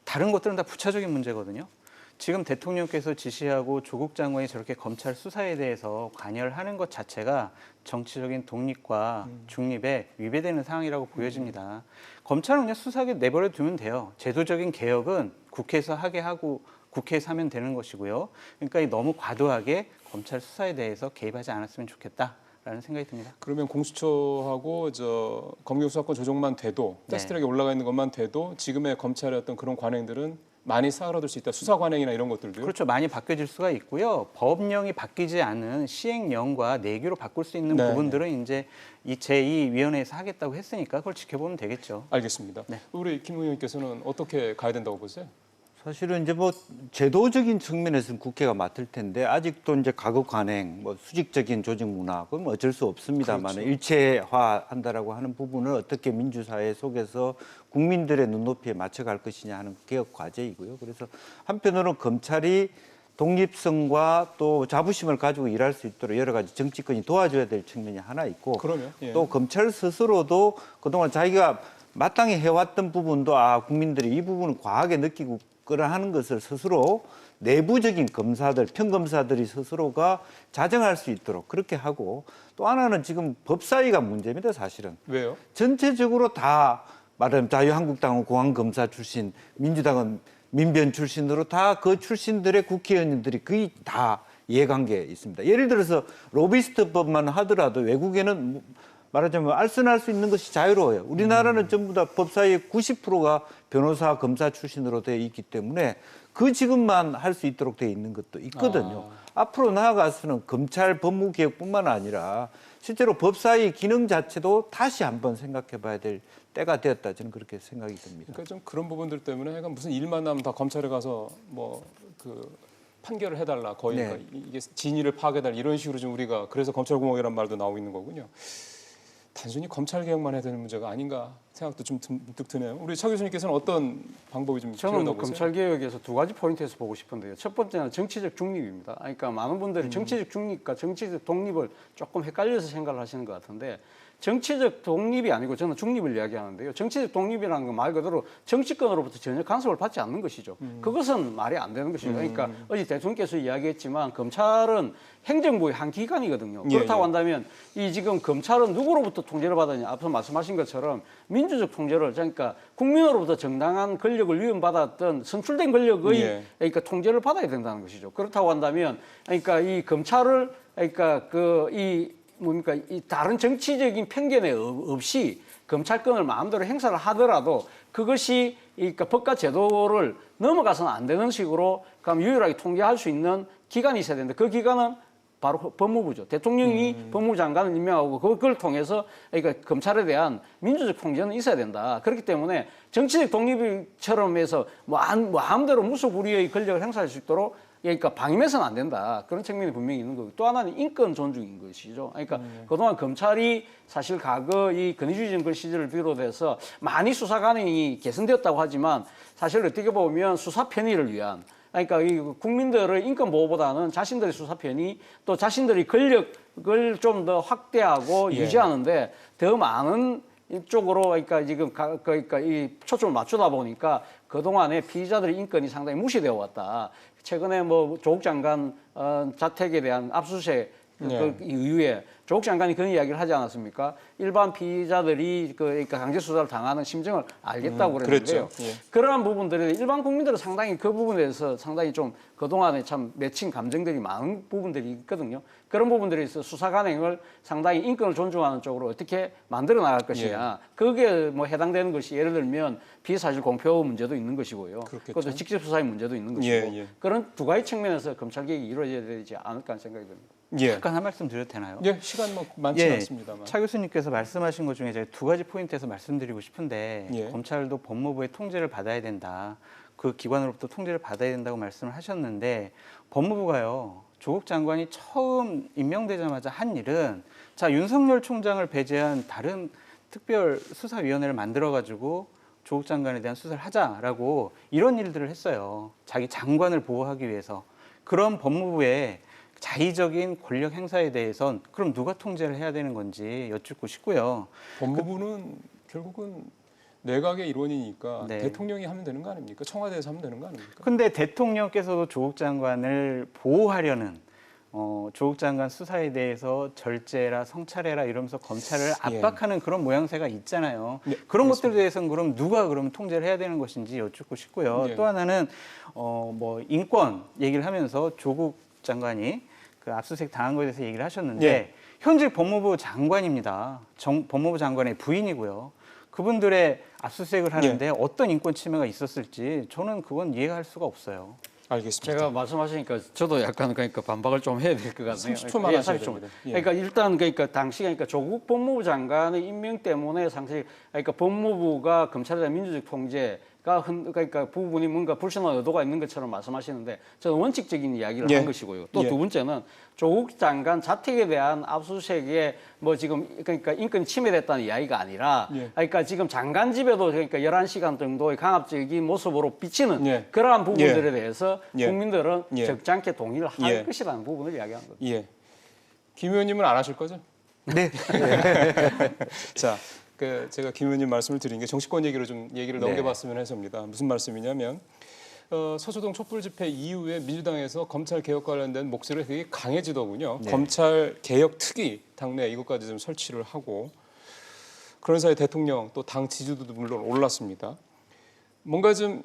다른 것들은 다 부차적인 문제거든요. 지금 대통령께서 지시하고 조국 장관이 저렇게 검찰 수사에 대해서 관여를 하는 것 자체가 정치적인 독립과 중립에 위배되는 상황이라고 보여집니다. 검찰은 그냥 수사하게 내버려 두면 돼요. 제도적인 개혁은 국회에서 하게 하고 국회에서 하면 되는 것이고요. 그러니까 너무 과도하게 검찰 수사에 대해서 개입하지 않았으면 좋겠다라는 생각이 듭니다. 그러면 공수처하고 검경수사권 조정만 돼도 패스트트랙에 올라가 있는 것만 돼도 지금의 검찰의 어떤 그런 관행들은 많이 싸그라들 수 있다. 수사 관행이나 이런 것들도요. 그렇죠. 많이 바뀌어질 수가 있고요. 법령이 바뀌지 않은 시행령과 내규로 바꿀 수 있는 부분들은 이제 이 제2위원회에서 하겠다고 했으니까 그걸 지켜보면 되겠죠. 알겠습니다. 네. 우리 김 의원님께서는 어떻게 가야 된다고 보세요? 사실은 이제 뭐 제도적인 측면에서는 국회가 맡을 텐데 아직도 이제 가급 관행, 뭐 수직적인 조직 문화, 그건 어쩔 수 없습니다만 그렇죠. 일체화한다라고 하는 부분을 어떻게 민주사회 속에서 국민들의 눈높이에 맞춰갈 것이냐 하는 개혁 과제이고요. 그래서 한편으로는 검찰이 독립성과 또 자부심을 가지고 일할 수 있도록 여러 가지 정치권이 도와줘야 될 측면이 하나 있고, 그러면 또 검찰 스스로도 그동안 자기가 마땅히 해왔던 부분도 국민들이 이 부분을 과하게 느끼고 하는 것을 스스로 내부적인 검사들, 평검사들이 스스로가 자정할 수 있도록 그렇게 하고, 또 하나는 지금 법사위가 문제입니다, 사실은. 왜요? 전체적으로 다 말하자면 자유한국당은 공안검사 출신, 민주당은 민변 출신으로 다 그 출신들의 국회의원들이 거의 다 이해관계에 있습니다. 예를 들어서 로비스트법만 하더라도 외국에는 말하자면 알선할 수 있는 것이 자유로워요. 우리나라는 전부 다 법사위의 90%가 변호사, 검사 출신으로 되어 있기 때문에 그 직업만 할 수 있도록 되어 있는 것도 있거든요. 앞으로 나아가서는 검찰 법무개혁뿐만 아니라 실제로 법사위 기능 자체도 다시 한번 생각해 봐야 될 때가 되었다, 저는 그렇게 생각이 듭니다. 그러니까 좀 그런 부분들 때문에 약간 무슨 일만 나면 다 검찰에 가서 뭐 그 판결을 해달라, 거의 네. 그러니까 이게 진위를 파악해달라 이런 식으로 좀 우리가 그래서 검찰공화국이라는 말도 나오고 있는 거군요. 단순히 검찰 개혁만 해야 되는 문제가 아닌가 생각도 좀 문득 드네요. 우리 차 교수님께서는 어떤 방법이 좀 저는 필요하다고 보세요? 검찰 개혁에서 두 가지 포인트에서 보고 싶은데요. 첫 번째는 정치적 중립입니다. 그러니까 많은 분들이 정치적 중립과 정치적 독립을 조금 헷갈려서 생각을 하시는 것 같은데, 정치적 독립이 아니고 저는 중립을 이야기하는데요. 정치적 독립이라는 건 말 그대로 정치권으로부터 전혀 간섭을 받지 않는 것이죠. 그것은 말이 안 되는 것이죠. 그러니까 어제 대통령께서 이야기했지만 검찰은 행정부의 한 기관이거든요. 그렇다고 한다면 이 지금 검찰은 누구로부터 통제를 받았냐? 앞서 말씀하신 것처럼 민주적 통제를, 그러니까 국민으로부터 정당한 권력을 위임받았던 선출된 권력의 그러니까 통제를 받아야 된다는 것이죠. 그렇다고 한다면 그러니까 이 검찰을 그러니까 이 다른 정치적인 편견에 없이 검찰권을 마음대로 행사를 하더라도 그것이 그러니까 법과 제도를 넘어가서는 안 되는 식으로 그럼 유일하게 통제할 수 있는 기관이 있어야 되는데, 그 기관은 바로 법무부죠. 대통령이 법무부 장관을 임명하고 그걸 통해서 그러니까 검찰에 대한 민주적 통제는 있어야 된다. 그렇기 때문에 정치적 독립처럼 해서 마음대로 무소불위의 권력을 행사할 수 있도록 그러니까 방임해서는 안 된다. 그런 측면이 분명히 있는 거고, 또 하나는 인권 존중인 것이죠. 그러니까 그동안 검찰이 사실 과거 이 권위주의 정권 시절을 비롯해서 많이 수사 관행이 개선되었다고 하지만 사실 어떻게 보면 수사 편의를 위한, 그러니까 이 국민들의 인권 보호보다는 자신들의 수사 편의, 또 자신들의 권력을 좀 더 확대하고 유지하는데 더 많은 이쪽으로 그러니까 지금 그러니까 이 초점을 맞추다 보니까 그동안에 피의자들의 인권이 상당히 무시되어 왔다. 최근에 뭐 조국 장관 자택에 대한 압수수색 네. 그 이후에 조국 장관이 그런 이야기를 하지 않았습니까? 일반 피의자들이 그러니까 강제 수사를 당하는 심정을 알겠다고 그랬는데요. 그랬죠. 예. 그러한 부분들이 일반 국민들은 상당히 그 부분에 대해서 상당히 좀 그동안에 참 맺힌 감정들이 많은 부분들이 있거든요. 그런 부분들에 있어서 수사 관행을 상당히 인권을 존중하는 쪽으로 어떻게 만들어 나갈 것이냐. 거기에 뭐 해당되는 것이 예를 들면 피의사실 공표 문제도 있는 것이고요. 그렇겠죠. 그것도 직접 수사의 문제도 있는 것이고 예. 그런 두 가지 측면에서 검찰 개혁이 이루어져야 되지 않을까 하는 생각이 듭니다. 예. 잠깐 한 말씀 드려도 되나요? 예, 시간 뭐 많지 예, 않습니다만. 차 교수님께서 말씀하신 것 중에 제가 두 가지 포인트에서 말씀드리고 싶은데 예. 검찰도 법무부의 통제를 받아야 된다. 그 기관으로부터 통제를 받아야 된다고 말씀을 하셨는데 법무부가요. 조국 장관이 처음 임명되자마자 한 일은 자 윤석열 총장을 배제한 다른 특별 수사위원회를 만들어가지고 조국 장관에 대한 수사를 하자라고 이런 일들을 했어요. 자기 장관을 보호하기 위해서. 그런 법무부의 자의적인 권력 행사에 대해선 그럼 누가 통제를 해야 되는 건지 여쭙고 싶고요. 법무부는 결국은 내각의 일원이니까 네. 대통령이 하면 되는 거 아닙니까? 청와대에서 하면 되는 거 아닙니까? 근데 대통령께서도 조국 장관을 보호하려는 조국 장관 수사에 대해서 절제라 성찰해라 이러면서 검찰을 압박하는 그런 모양새가 있잖아요. 네, 그런 것들에 대해서는 그럼 누가 그럼 통제를 해야 되는 것인지 여쭙고 싶고요. 네. 또 하나는 뭐 인권 얘기를 하면서 조국 장관이 그 압수수색 당한 것에 대해서 얘기를 하셨는데 네. 현직 법무부 장관입니다. 법무부 장관의 부인이고요. 그분들의 압수수색을 하는데 어떤 인권 침해가 있었을지 저는 그건 이해할 수가 없어요. 알겠습니다. 제가 말씀하시니까 저도 약간 그러니까 반박을 좀 해야 될 것 같네요. 30초만 예, 하셔야 30초. 됩니다. 예. 그러니까 일단 그러니까 당시 그러니까 조국 법무부 장관의 임명 때문에 상당히 그러니까 법무부가 검찰에 대한 민주적 통제가 그러니까 부분이 뭔가 불순한 의도가 있는 것처럼 말씀하시는데 저는 원칙적인 이야기를 한 것이고요. 또 두 번째는 조국 장관 자택에 대한 압수수색에 뭐 지금 그러니까 인권이 침해됐다는 이야기가 아니라 그러니까 지금 장관 집에도 그러니까 11시간 정도의 강압적인 모습으로 비치는 그러한 부분들에 대해서 국민들은 적잖게 동의를 할 것이라는 부분을 이야기하는 거죠. 예. 김 의원님은 안 하실 거죠? 네. 자, 제가 김 의원님 말씀을 드린 게 정치권 얘기로 좀 얘기를 넘겨봤으면 해서입니다. 무슨 말씀이냐면 서초동 촛불 집회 이후에 민주당에서 검찰 개혁 관련된 목소리가 되게 강해지더군요. 검찰 개혁 특위 당내 이것까지 좀 설치를 하고 그런 사이에 대통령 또 당 지지도도 물론 올랐습니다. 뭔가 좀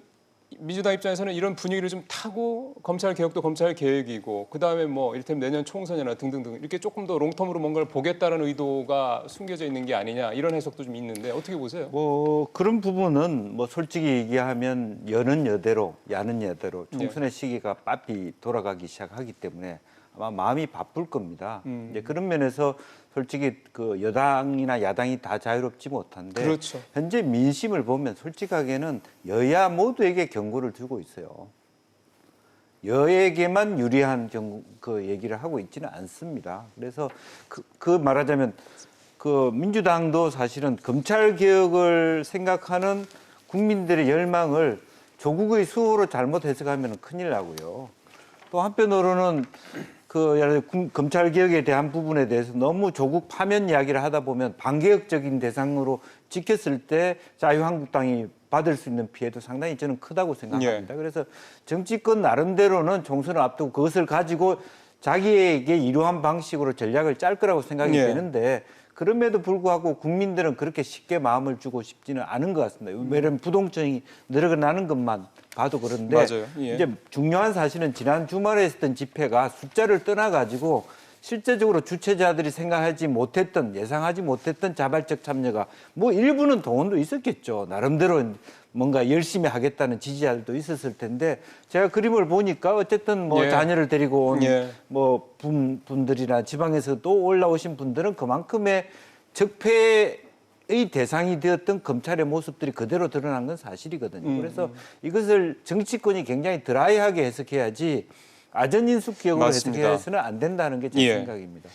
민주당 입장에서는 이런 분위기를 좀 타고 검찰 개혁도 검찰 개혁이고 그 다음에 뭐 이를테면 내년 총선이나 등등등 이렇게 조금 더 롱텀으로 뭔가를 보겠다는 의도가 숨겨져 있는 게 아니냐 이런 해석도 좀 있는데 어떻게 보세요? 뭐 그런 부분은 뭐 솔직히 얘기하면 여는 여대로 야는 야대로 총선의 시기가 빠삐 돌아가기 시작하기 때문에 아마 마음이 바쁠 겁니다. 이제 그런 면에서 솔직히 그 여당이나 야당이 다 자유롭지 못한데 그렇죠. 현재 민심을 보면 솔직하게는 여야 모두에게 경고를 주고 있어요. 여에게만 유리한 그 얘기를 하고 있지는 않습니다. 그래서 그 말하자면 그 민주당도 사실은 검찰 개혁을 생각하는 국민들의 열망을 조국의 수호로 잘못 해석하면 큰일 나고요. 또 한편으로는 예를 들어 검찰 개혁에 대한 부분에 대해서 너무 조국 파면 이야기를 하다 보면 반개혁적인 대상으로 찍혔을 때 자유한국당이 받을 수 있는 피해도 상당히 저는 크다고 생각합니다. 그래서 정치권 나름대로는 총선을 앞두고 그것을 가지고 자기에게 이루한 방식으로 전략을 짤 거라고 생각이 되는데 그럼에도 불구하고 국민들은 그렇게 쉽게 마음을 주고 싶지는 않은 것 같습니다. 왜냐하면 부동층이 늘어나는 것만 봐도 그런데 맞아요. 이제 중요한 사실은 지난 주말에 있었던 집회가 숫자를 떠나가지고 실제적으로 주최자들이 생각하지 못했던 예상하지 못했던 자발적 참여가 뭐 일부는 동원도 있었겠죠. 나름대로 뭔가 열심히 하겠다는 지지자들도 있었을 텐데 제가 그림을 보니까 어쨌든 뭐 자녀를 데리고 온 뭐 분들이나 지방에서 또 올라오신 분들은 그만큼의 적폐의 대상이 되었던 검찰의 모습들이 그대로 드러난 건 사실이거든요. 그래서 이것을 정치권이 굉장히 드라이하게 해석해야지 아전인수 기억으로 해석해서는 안 된다는 게 제 생각입니다.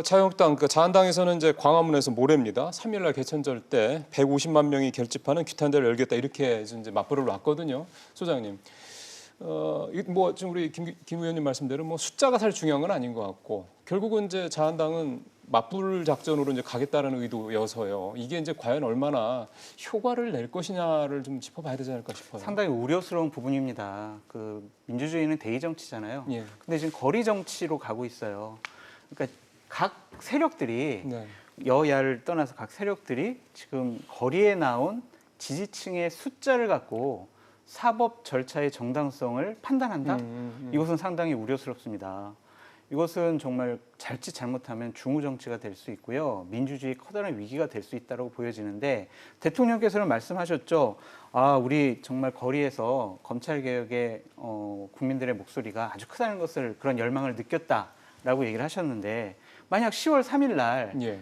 자유한국당, 자한당에서는 이제 광화문에서 모레입니다. 3일날 개천절 때 150만 명이 결집하는 규탄대를 열겠다 이렇게 이제 맞불을 놨거든요. 소장님, 뭐 지금 우리 김 의원님 말씀대로 뭐 숫자가 사실 중요한 건 아닌 것 같고 결국은 이제 자한당은 맞불 작전으로 이제 가겠다는 의도여서요. 이게 이제 과연 얼마나 효과를 낼 것이냐를 좀 짚어봐야 되지 않을까 싶어요. 상당히 우려스러운 부분입니다. 그 민주주의는 대의 정치잖아요. 근데 지금 거리 정치로 가고 있어요. 그러니까 각 세력들이 네. 여야를 떠나서 각 세력들이 지금 거리에 나온 지지층의 숫자를 갖고 사법 절차의 정당성을 판단한다? 이것은 상당히 우려스럽습니다. 이것은 정말 자칫 잘못하면 중우 정치가 될 수 있고요. 민주주의 커다란 위기가 될 수 있다고 보여지는데 대통령께서는 말씀하셨죠. 우리 정말 거리에서 검찰 개혁에 국민들의 목소리가 아주 크다는 것을 그런 열망을 느꼈다라고 얘기를 하셨는데 만약 10월 3일 날 예.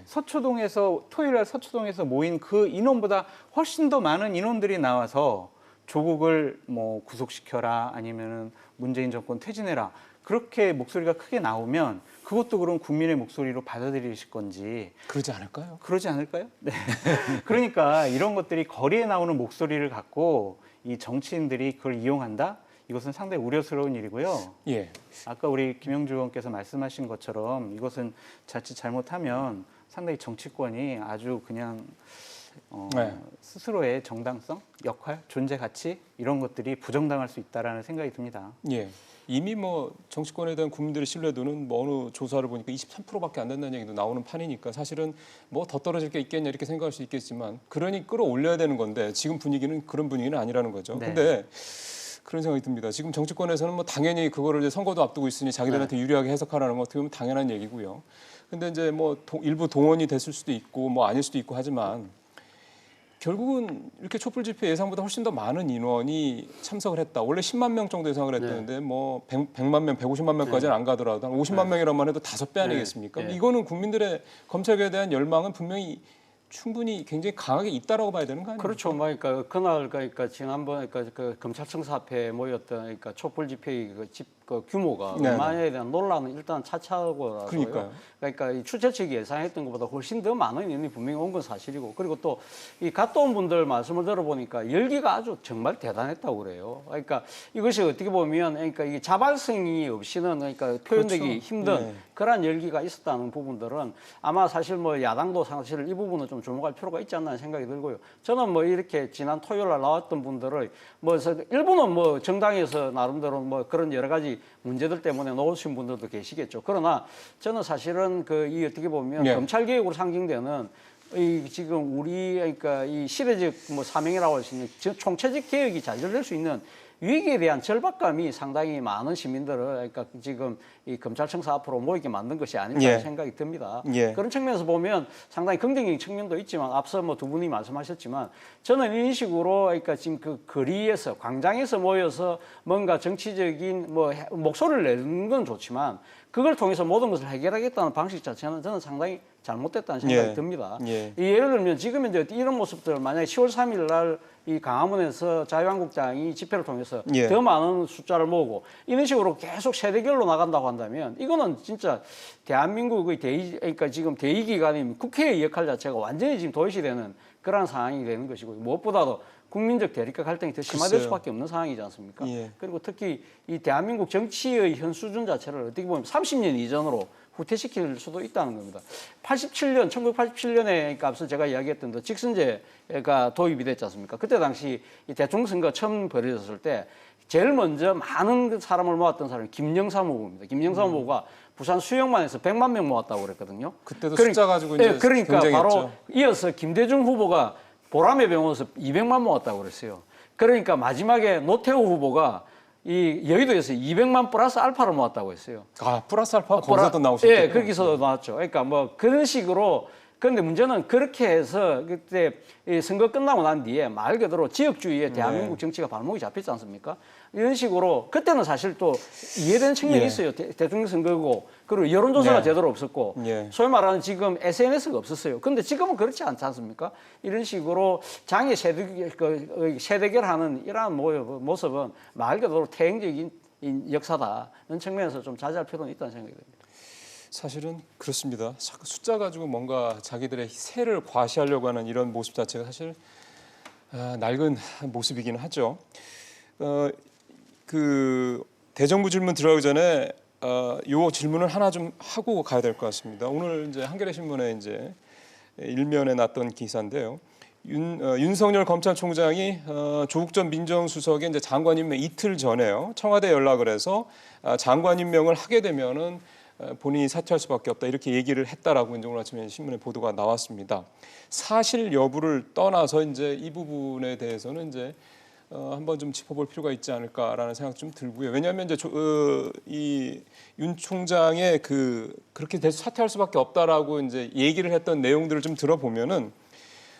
토요일 날 서초동에서 모인 그 인원보다 훨씬 더 많은 인원들이 나와서 조국을 뭐 구속시켜라 아니면은 문재인 정권 퇴진해라 그렇게 목소리가 크게 나오면 그것도 그럼 국민의 목소리로 받아들이실 건지 그러지 않을까요? 그러지 않을까요? 네. 그러니까 이런 것들이 거리에 나오는 목소리를 갖고 이 정치인들이 그걸 이용한다? 이것은 상당히 우려스러운 일이고요. 예. 아까 우리 김영주 의원께서 말씀하신 것처럼 이것은 자칫 잘못하면 상당히 정치권이 아주 그냥 네. 스스로의 정당성, 역할, 존재 가치 이런 것들이 부정당할 수 있다라는 생각이 듭니다. 예. 이미 뭐 정치권에 대한 국민들의 신뢰도는 뭐 어느 조사를 보니까 23%밖에 안 된다는 얘기도 나오는 판이니까 사실은 뭐 더 떨어질 게 있겠냐 이렇게 생각할 수 있겠지만 그러니 끌어올려야 되는 건데 지금 분위기는 그런 분위기는 아니라는 거죠. 네. 근데 그런 생각이 듭니다. 지금 정치권에서는 뭐 당연히 그거를 이제 선거도 앞두고 있으니 자기들한테 유리하게 해석하라는 건 어떻게 보면 당연한 얘기고요. 근데 이제 뭐 일부 동원이 됐을 수도 있고 뭐 아닐 수도 있고 하지만 결국은 이렇게 촛불 집회 예상보다 훨씬 더 많은 인원이 참석을 했다. 원래 10만 명 정도 예상을 했다는데 뭐 100만 명, 150만 명까지는 안 가더라도 한 50만 명이라만 해도 5배 아니겠습니까? 네. 이거는 국민들의 검찰에 대한 열망은 분명히 충분히 굉장히 강하게 있다라고 봐야 되는 거 아닙니까? 그렇죠. 그러니까 그날 그러니까 지난번 그 검찰청사 앞에 모였던 그러니까 촛불 집회의 그 규모가 네, 얼마에 대한 논란은 일단 차차고라서요. 그러니까요. 그러니까 이 주최 측이 예상했던 것보다 훨씬 더 많은 인원이 분명히 온 건 사실이고 그리고 또 이 갔다 온 분들 말씀을 들어보니까 열기가 아주 정말 대단했다고 그래요. 그러니까 이것이 어떻게 보면 그러니까 이게 자발성이 없이는 그러니까 표현되기 그렇죠. 힘든 네. 그러한 열기가 있었다는 부분들은 아마 사실 뭐 야당도 사실 이 부분은 좀 주목할 필요가 있지 않나 생각이 들고요. 저는 뭐 이렇게 지난 토요일 날 나왔던 분들을 뭐 일부는 뭐 정당에서 나름대로 뭐 그런 여러 가지 문제들 때문에 놓으신 분들도 계시겠죠. 그러나 저는 사실은 그 이 어떻게 보면 네. 검찰 개혁으로 상징되는 이 지금 우리 그러니까 이 시대적 뭐 사명이라고 할 수 있는 총체적 개혁이 좌절될 수 있는 위기에 대한 절박감이 상당히 많은 시민들을 그러니까 지금 이 검찰청사 앞으로 모이게 만든 것이 아닐까 예. 생각이 듭니다. 예. 그런 측면에서 보면 상당히 긍정적인 측면도 있지만 앞서 뭐 두 분이 말씀하셨지만 저는 이런 식으로 그러니까 지금 그 거리에서 광장에서 모여서 뭔가 정치적인 뭐 목소리를 내는 건 좋지만 그걸 통해서 모든 것을 해결하겠다는 방식 자체는 저는 상당히 잘못됐다는 생각이 예. 듭니다. 예. 예를 들면 지금 이제 이런 모습들 만약에 10월 3일 날 이 강화문에서 자유한국당이 집회를 통해서 예. 더 많은 숫자를 모으고 이런 식으로 계속 세대결로 나간다고 한다면 이거는 진짜 대한민국의 그러니까 지금 대의기관인 국회의 역할 자체가 완전히 지금 도외시되는 그런 상황이 되는 것이고 무엇보다도 국민적 대립과 갈등이 더 심화될 글쎄요. 수밖에 없는 상황이지 않습니까? 예. 그리고 특히 이 대한민국 정치의 현 수준 자체를 어떻게 보면 30년 이전으로 후퇴시킬 수도 있다는 겁니다. 1987년에 그러니까 앞서 제가 이야기했던 그 직선제가 도입이 됐지 않습니까? 그때 당시 이 대통령 선거 처음 벌어졌을 때 제일 먼저 많은 사람을 모았던 사람이 김영삼 후보입니다. 김영삼 후보가 부산 수영만에서 100만 명 모았다고 그랬거든요. 그때도 숫자 가지고 이제 그러니까 경쟁했죠. 바로 이어서 김대중 후보가 보람의 병원에서 200만 모았다고 그랬어요. 그러니까 마지막에 노태우 후보가 이 여의도에서 200만 플러스 알파를 모았다고 했어요. 아 플러스 알파 거기서도 나오셨죠. 예, 거기서도 나왔죠. 그러니까 뭐 그런 식으로 그런데 문제는 그렇게 해서 그때 이 선거 끝나고 난 뒤에 말 그대로 지역주의에 대한민국 정치가 발목이 잡혔지 않습니까? 이런 식으로 그때는 사실 또 이해되는 측면이 예. 있어요. 대통령 선거고 그리고 여론조사가 네. 제대로 없었고 예. 소위 말하는 지금 SNS가 없었어요. 그런데 지금은 그렇지 않지 않습니까? 이런 식으로 장애 세대결하는 이러한 모습은 말 그대로 태행적인 역사다는 측면에서 좀 자제할 필요는 있다는 생각이 듭니다. 사실은 그렇습니다. 자꾸 숫자 가지고 뭔가 자기들의 세를 과시하려고 하는 이런 모습 자체가 사실 낡은 모습이긴 하죠. 그 대정부 질문 들어가기 전에 요 질문을 하나 좀 하고 가야 될 것 같습니다. 오늘 이제 한겨레 신문에 이제 일면에 났던 기사인데요. 윤석열 검찰총장이 조국 전 민정수석의 이제 장관 임명 이틀 전에요. 청와대 연락을 해서 장관 임명을 하게 되면은 본인이 사퇴할 수밖에 없다 이렇게 얘기를 했다라고 이제 오늘 아침에 신문에 보도가 나왔습니다. 사실 여부를 떠나서 이제 이 부분에 대해서는 이제 한번 좀 짚어볼 필요가 있지 않을까라는 생각 좀 들고요. 왜냐하면 이제 이 윤 총장의 그렇게 돼서 사퇴할 수밖에 없다라고 이제 얘기를 했던 내용들을 좀 들어보면은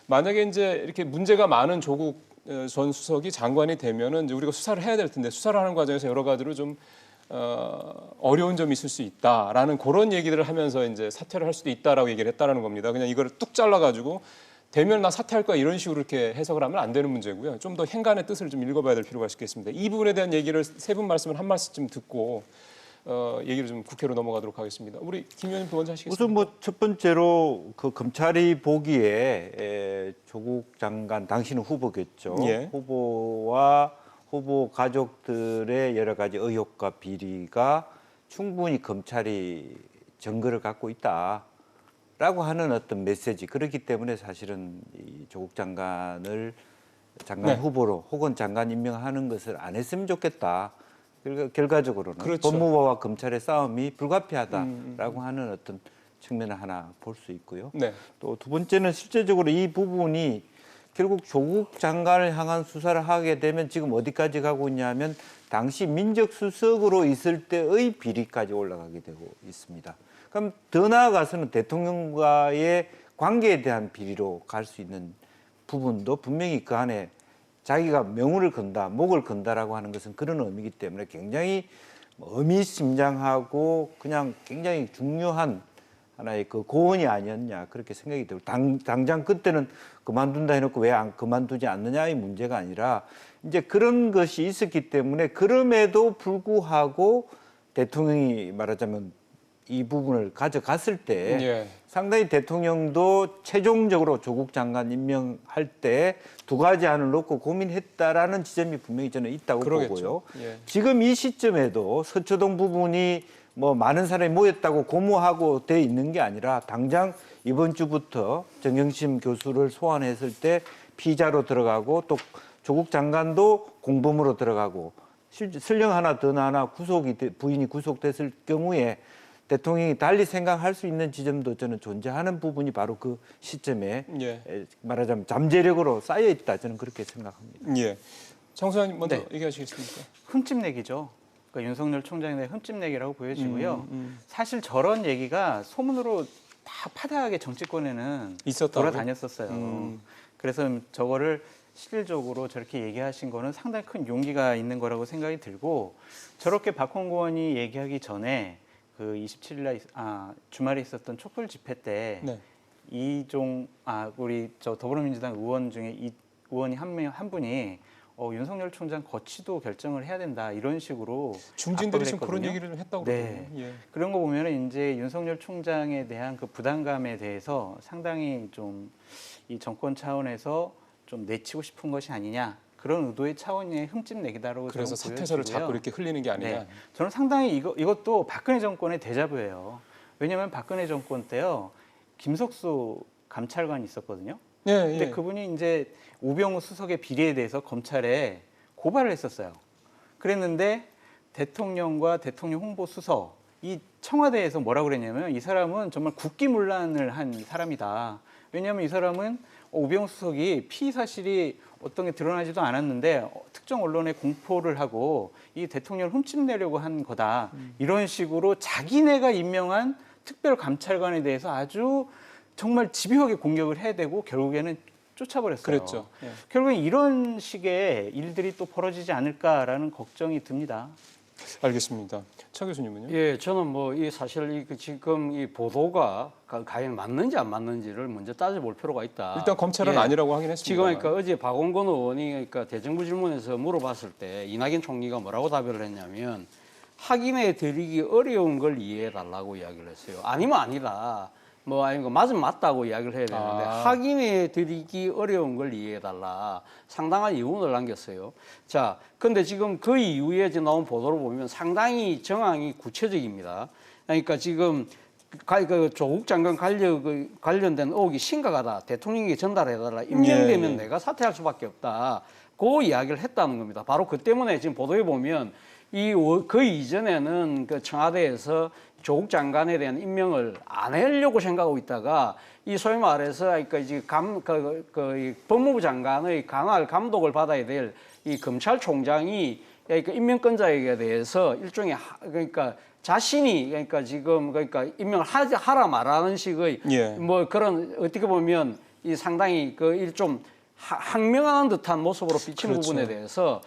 만약에 이제 이렇게 문제가 많은 조국 전 수석이 장관이 되면은 이제 우리가 수사를 해야 될 텐데 수사를 하는 과정에서 여러 가지로 좀 어려운 점이 있을 수 있다라는 그런 얘기들을 하면서 이제 사퇴를 할 수도 있다라고 얘기를 했다라는 겁니다. 그냥 이걸 뚝 잘라가지고 되면 나 사퇴할 거야 이런 식으로 이렇게 해석을 하면 안 되는 문제고요. 좀 더 행간의 뜻을 좀 읽어봐야 될 필요가 있겠습니다. 이 부분에 대한 얘기를 세 분 말씀을 한 말씀쯤 듣고 얘기를 좀 국회로 넘어가도록 하겠습니다. 우리 김 의원님 먼저 하시겠습니다. 우선 뭐 첫 번째로 그 검찰이 보기에 조국 장관 당신은 후보겠죠. 예. 후보와 후보 가족들의 여러 가지 의혹과 비리가 충분히 검찰이 증거를 갖고 있다라고 하는 어떤 메시지. 그렇기 때문에 사실은 이 조국 장관을 장관 네. 후보로 혹은 장관 임명하는 것을 안 했으면 좋겠다. 결과적으로는 그렇죠. 법무부와 검찰의 싸움이 불가피하다라고 하는 어떤 측면을 하나 볼 수 있고요. 네. 또 두 번째는 실제적으로 이 부분이 결국 조국 장관을 향한 수사를 하게 되면 지금 어디까지 가고 있냐면 당시 민정수석으로 있을 때의 비리까지 올라가게 되고 있습니다. 그럼 더 나아가서는 대통령과의 관계에 대한 비리로 갈 수 있는 부분도 분명히 그 안에 자기가 명운을 건다, 목을 건다라고 하는 것은 그런 의미이기 때문에 굉장히 의미심장하고 그냥 굉장히 중요한 하나의 그 고언이 아니었냐 그렇게 생각이 들고 당장 그때는 그만둔다 해놓고 왜 안 그만두지 않느냐의 문제가 아니라 이제 그런 것이 있었기 때문에 그럼에도 불구하고 대통령이 말하자면 이 부분을 가져갔을 때 예. 상당히 대통령도 최종적으로 조국 장관 임명할 때 두 가지 안을 놓고 고민했다라는 지점이 분명히 저는 있다고 그러겠죠. 보고요. 예. 지금 이 시점에도 서초동 부분이 뭐 많은 사람이 모였다고 고무하고 돼 있는 게 아니라 당장 이번 주부터 정경심 교수를 소환했을 때 피의자로 들어가고 또 조국 장관도 공범으로 들어가고 설령 하나 더 나나 부인이 구속됐을 경우에 대통령이 달리 생각할 수 있는 지점도 저는 존재하는 부분이 바로 그 시점에 예. 말하자면 잠재력으로 쌓여 있다 저는 그렇게 생각합니다. 예. 장 소장님 먼저 네. 얘기하시겠습니까? 흠집내기죠. 그러니까 윤석열 총장의 흠집내기라고 보여지고요. 사실 저런 얘기가 소문으로 다 파다하게 정치권에는 있었다고요? 돌아다녔었어요. 그래서 저거를 실질적으로 저렇게 얘기하신 거는 상당히 큰 용기가 있는 거라고 생각이 들고 저렇게 박홍구 의원이 얘기하기 전에 그 27일 날 주말에 있었던 촛불 집회 때 네. 우리 저 더불어민주당 의원 중에 이 의원이 한 분이 윤석열 총장 거취도 결정을 해야 된다 이런 식으로 중진들이 지금 압박을 그런 했거든요. 얘기를 좀 했다고 네. 그러거든요. 예. 그런 거 보면은 이제 윤석열 총장에 대한 그 부담감에 대해서 상당히 좀 이 정권 차원에서 좀 내치고 싶은 것이 아니냐 그런 의도의 차원의 흠집내기다라고 그래서 저는 사퇴서를 보여지고요. 자꾸 이렇게 흘리는 게 아니냐. 네. 저는 상당히 이것도 박근혜 정권의 데자부예요. 왜냐하면 박근혜 정권 때요 김석수 감찰관이 있었거든요. 예, 근데 예. 그분이 이제 우병우 수석의 비리에 대해서 검찰에 고발을 했었어요. 그랬는데 대통령과 대통령 홍보 수석 이 청와대에서 뭐라고 그랬냐면 이 사람은 정말 국기문란을 한 사람이다. 왜냐하면 이 사람은 우병우 수석이 피의 사실이 어떤 게 드러나지도 않았는데 특정 언론에 공포를 하고 이 대통령을 훔쳐내려고 한 거다. 이런 식으로 자기네가 임명한 특별감찰관에 대해서 아주 정말 집요하게 공격을 해대고 결국에는 쫓아버렸어요. 그랬죠. 예. 결국엔 이런 식의 일들이 또 벌어지지 않을까라는 걱정이 듭니다. 알겠습니다. 차 교수님은요? 예, 저는 뭐 이 사실 지금 이 보도가 과연 맞는지 안 맞는지를 먼저 따져볼 필요가 있다. 일단 검찰은 예. 아니라고 하긴 했습니다. 지금 그러니까 어제 박원건 의원이 그러니까 대정부 질문에서 물어봤을 때 이낙연 총리가 뭐라고 답변을 했냐면 확인해 드리기 어려운 걸 이해해 달라고 이야기를 했어요. 아니면 아니다. 뭐 아니면 맞으면 맞다고 이야기를 해야 되는데 확인해 드리기 어려운 걸 이해해 달라. 상당한 이유를 남겼어요. 자, 근데 지금 그 이후에 지금 나온 보도를 보면 상당히 정황이 구체적입니다. 그러니까 지금 그 조국 장관 관련된 의혹이 심각하다. 대통령에게 전달해달라. 임명되면 예. 내가 사퇴할 수밖에 없다. 그 이야기를 했다는 겁니다. 바로 그 때문에 지금 보도에 보면 그 이전에는 그 청와대에서 조국 장관에 대한 임명을 안 하려고 생각하고 있다가 이 소위 말해서 그러니까 이제 이 법무부 장관의 강할 감독을 받아야 될 이 검찰총장이 그러니까 임명권자에게 대해서 일종의 그러니까 자신이 그러니까 지금 그러니까 임명을 하라 말하는 식의 예. 뭐 그런 어떻게 보면 이 상당히 그 일좀 항명하는 듯한 모습으로 비친 그렇죠. 부분에 대해서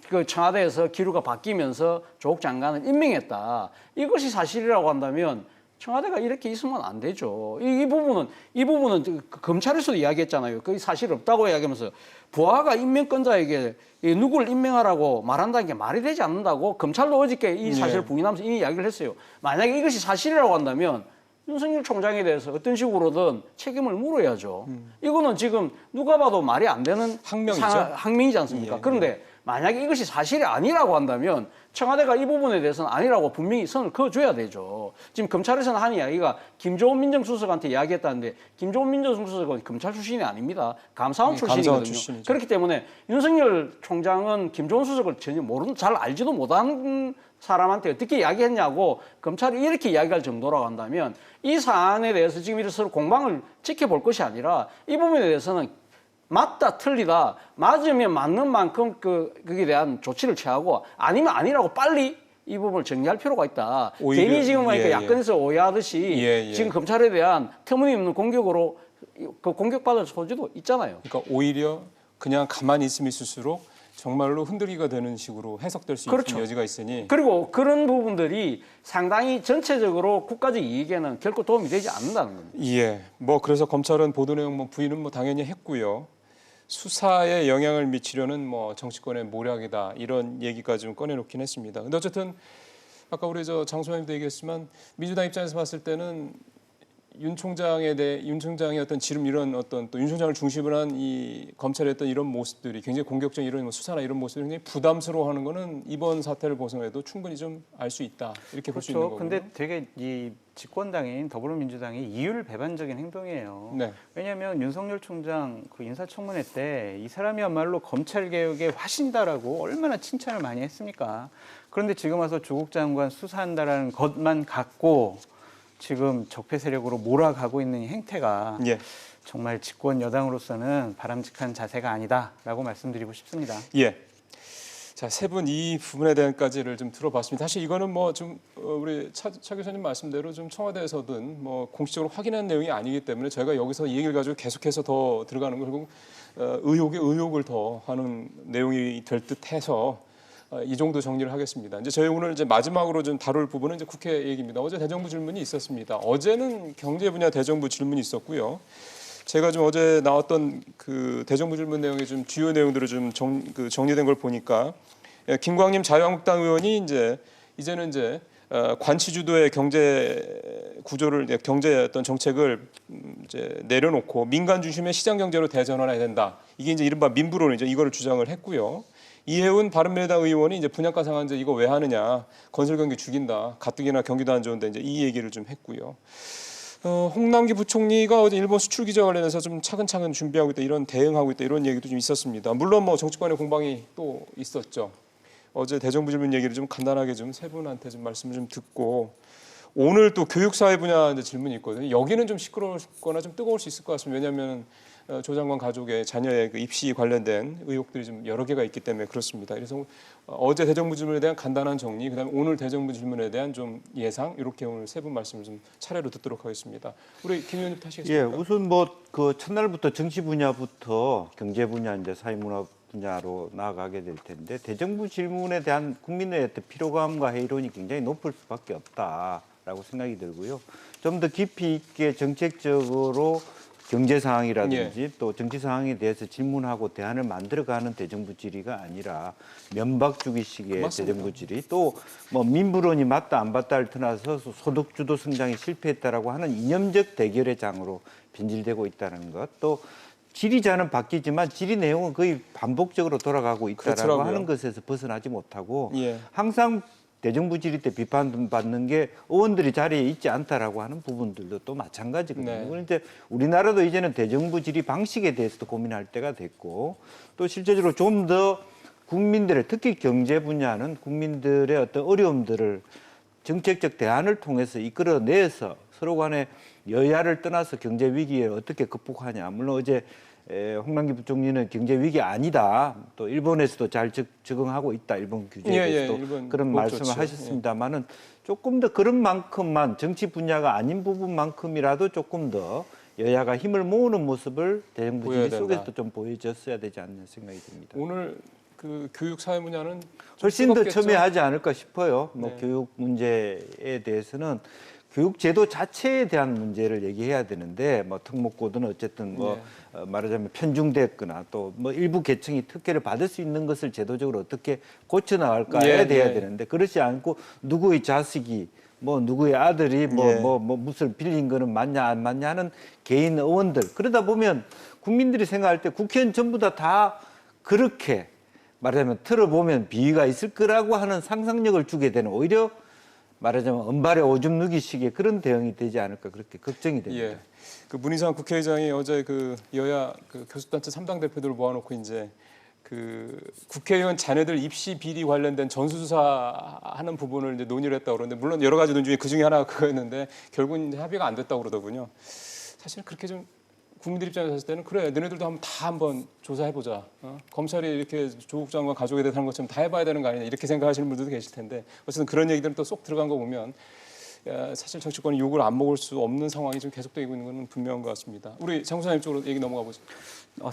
그 청와대에서 기류가 바뀌면서 조국 장관을 임명했다. 이것이 사실이라고 한다면 청와대가 이렇게 있으면 안 되죠. 이 부분은 그 검찰에서도 이야기했잖아요. 그게 사실 없다고 이야기하면서 부하가 임명권자에게 누구를 임명하라고 말한다는 게 말이 되지 않는다고 검찰도 어저께 이 사실을 부인하면서 이미 이야기를 했어요. 만약에 이것이 사실이라고 한다면 윤석열 총장에 대해서 어떤 식으로든 책임을 물어야죠. 이거는 지금 누가 봐도 말이 안 되는 항명이죠. 항명이지 않습니까? 예. 그런데 만약에 이것이 사실이 아니라고 한다면 청와대가 이 부분에 대해서는 아니라고 분명히 선을 그어줘야 되죠. 지금 검찰에서는 하는 이야기가 김종원 민정수석한테 이야기했다는데 김종원 민정수석은 검찰 출신이 아닙니다. 감사원 출신이거든요. 출신이죠. 그렇기 때문에 윤석열 총장은 김종원 수석을 전혀 잘 알지도 못하는 사람한테 어떻게 이야기했냐고 검찰이 이렇게 이야기할 정도라고 한다면 이 사안에 대해서 지금 이렇게 서로 공방을 지켜볼 것이 아니라 이 부분에 대해서는 맞다 틀리다 맞으면 맞는 만큼 그거에 대한 조치를 취하고 아니면 아니라고 빨리 이 부분을 정리할 필요가 있다. 오히려, 괜히 지금 그러니까 예. 야권에서 오해하듯이 지금 검찰에 대한 터무니없는 공격으로 그 공격받을 소지도 있잖아요. 그러니까 오히려 그냥 가만히 있으면 있을수록 정말로 흔들기가 되는 식으로 해석될 수 그렇죠. 있는 여지가 있으니 그리고 그런 부분들이 상당히 전체적으로 국가적 이익에는 결코 도움이 되지 않는다는 겁니다. 예, 뭐 그래서 검찰은 보도 내용 뭐 부인은 뭐 당연히 했고요. 수사에 영향을 미치려는 뭐 정치권의 모략이다 이런 얘기까지 좀 꺼내놓긴 했습니다. 근데 어쨌든 아까 우리 저 장 소장님도 얘기했지만 민주당 입장에서 봤을 때는 윤 총장의 어떤 지름 이런 어떤 또 윤 총장을 중심으로 한 이 검찰의 어떤 이런 모습들이 굉장히 공격적인 이런 뭐 수사나 이런 모습들이 굉장히 부담스러워하는 거는 이번 사태를 보성해도 충분히 좀 알 수 있다 이렇게 볼 수 있는 그렇죠. 거고요. 근데 되게 이 집권당인 더불어민주당이 이율 배반적인 행동이에요. 네. 왜냐하면 윤석열 총장 그 인사청문회 때 이 사람이야말로 검찰 개혁의 화신다라고 얼마나 칭찬을 많이 했습니까? 그런데 지금 와서 조국 장관 수사한다라는 것만 갖고 지금 적폐 세력으로 몰아가고 있는 이 행태가 예. 정말 집권 여당으로서는 바람직한 자세가 아니다라고 말씀드리고 싶습니다. 예. 자, 세 분 이 부분에 대한까지를 좀 들어봤습니다. 사실 이거는 뭐 좀 우리 차 교수님 말씀대로 좀 청와대에서든 뭐 공식적으로 확인한 내용이 아니기 때문에 저희가 여기서 이 얘기를 가지고 계속해서 더 들어가는 거 결국 의혹에 의혹을 더 하는 내용이 될 듯해서 이 정도 정리를 하겠습니다. 이제 저희 오늘 이제 마지막으로 좀 다룰 부분은 이제 국회 얘기입니다. 어제 대정부 질문이 있었습니다. 어제는 경제 분야 대정부 질문이 있었고요. 제가 좀 어제 나왔던 그 대정부 질문 내용의 좀 주요 내용들을 좀 정리된 걸 보니까 김광림 자유한국당 의원이 이제는 관치 주도의 경제 구조를 경제 어떤 정책을 이제 내려놓고 민간 중심의 시장 경제로 대전환해야 된다. 이게 이제 이른바 민부론이죠. 이거를 주장을 했고요. 이해운 바른미래당 의원이 이제 분양가 상한제 이거 왜 하느냐, 건설 경기 죽인다, 가뜩이나 경기도 안 좋은데 이제 이 얘기를 좀 했고요. 홍남기 부총리가 어제 일본 수출 기자 관련해서 좀 차근차근 준비하고 있다, 이런 대응하고 있다, 이런 얘기도 좀 있었습니다. 물론 뭐 정치권의 공방이 또 있었죠. 어제 대정부 질문 얘기를 좀 간단하게 좀 세 분한테 좀 말씀을 좀 듣고 오늘 또 교육사회 분야 질문이 있거든요. 여기는 좀 시끄러웠거나 좀 뜨거울 수 있을 것 같습니다. 왜냐하면 조 장관 가족의 자녀의 그 입시 관련된 의혹들이 좀 여러 개가 있기 때문에 그렇습니다. 그래서 어제 대정부 질문에 대한 간단한 정리, 그다음에 오늘 대정부 질문에 대한 좀 예상, 이렇게 오늘 세 분 말씀을 좀 차례로 듣도록 하겠습니다. 우리 김 의원님 하시겠습니까? 예, 우선 뭐 그 첫날부터 정치 분야부터 경제 분야, 이제 사회문화 분야로 나아가게 될 텐데 대정부 질문에 대한 국민의 어떤 피로감과 회의론이 굉장히 높을 수밖에 없다라고 생각이 들고요. 좀 더 깊이 있게 정책적으로 경제 상황이라든지 또 정치 상황에 대해서 질문하고 대안을 만들어가는 대정부 질의가 아니라 면박 주기식의 맞습니다. 대정부 질의, 또 뭐 민부론이 맞다 안 맞다를 떠나서 소득 주도 성장이 실패했다라고 하는 이념적 대결의 장으로 변질되고 있다는 것, 또 질의자는 바뀌지만 질의 내용은 거의 반복적으로 돌아가고 있다라고 그렇더라고요. 하는 것에서 벗어나지 못하고 예. 항상 대정부 질의 때 비판받는 게 의원들이 자리에 있지 않다라고 하는 부분들도 또 마찬가지거든요. 네. 그런데 우리나라도 이제는 대정부 질의 방식에 대해서도 고민할 때가 됐고, 또 실제적으로 좀 더 국민들의 특히 경제 분야는 국민들의 어떤 어려움들을 정책적 대안을 통해서 이끌어내서 서로 간에 여야를 떠나서 경제 위기에 어떻게 극복하냐. 물론 어제 홍남기 부총리는 경제 위기 아니다. 또 일본에서도 잘 적응하고 있다. 일본 규제에 대해서도 일본 그런 말씀을 좋죠. 하셨습니다만은 조금 더 그런 만큼만 정치 분야가 아닌 부분만큼이라도 조금 더 여야가 힘을 모으는 모습을 대정부 보여야 지지 된다. 속에서 좀 보여줬어야 되지 않나 생각이 듭니다. 오늘 그 교육 사회 분야는 좀 훨씬 더 뜨겁겠죠? 첨예하지 않을까 싶어요. 뭐 네. 교육 문제에 대해서는 교육 제도 자체에 대한 문제를 얘기해야 되는데 뭐 특목고든 어쨌든 뭐 네. 말하자면 편중됐거나 또 뭐 일부 계층이 특혜를 받을 수 있는 것을 제도적으로 어떻게 고쳐 나갈까에 돼야 되는데 그렇지 않고 누구의 자식이 뭐 누구의 아들이 뭐 무슨 빌린 거는 맞냐 안 맞냐 하는 개인 의원들 그러다 보면 국민들이 생각할 때 국회의원 전부 다 그렇게 말하자면 틀어보면 비위가 있을 거라고 하는 상상력을 주게 되는 오히려 말하자면 은발에 오줌 누기식의 그런 대응이 되지 않을까 그렇게 걱정이 됩니다. 예. 그 문희상 국회의장이 어제 그 여야 그 교수단체 3당 대표들을 모아놓고 이제 그 국회의원 자녀들 입시 비리 관련된 전수조사하는 부분을 이제 논의를 했다고 그러는데 물론 여러 가지 논 중에 그 중에 하나가 그거였는데 결국은 합의가 안 됐다고 그러더군요. 사실 그렇게 좀 국민들 입장에서 봤을 때는 그래 너네들도 한번 조사해보자. 검찰이 이렇게 조국 장관 가족에 대해서 하는 것처럼 다 해봐야 되는 거 아니냐 이렇게 생각하시는 분들도 계실 텐데 어쨌든 그런 얘기들은 또 쏙 들어간 거 보면 사실 정치권이 욕을 안 먹을 수 없는 상황이 좀 계속되고 있는 건 분명한 것 같습니다. 우리 장 소장님 쪽으로 얘기 넘어가 보죠.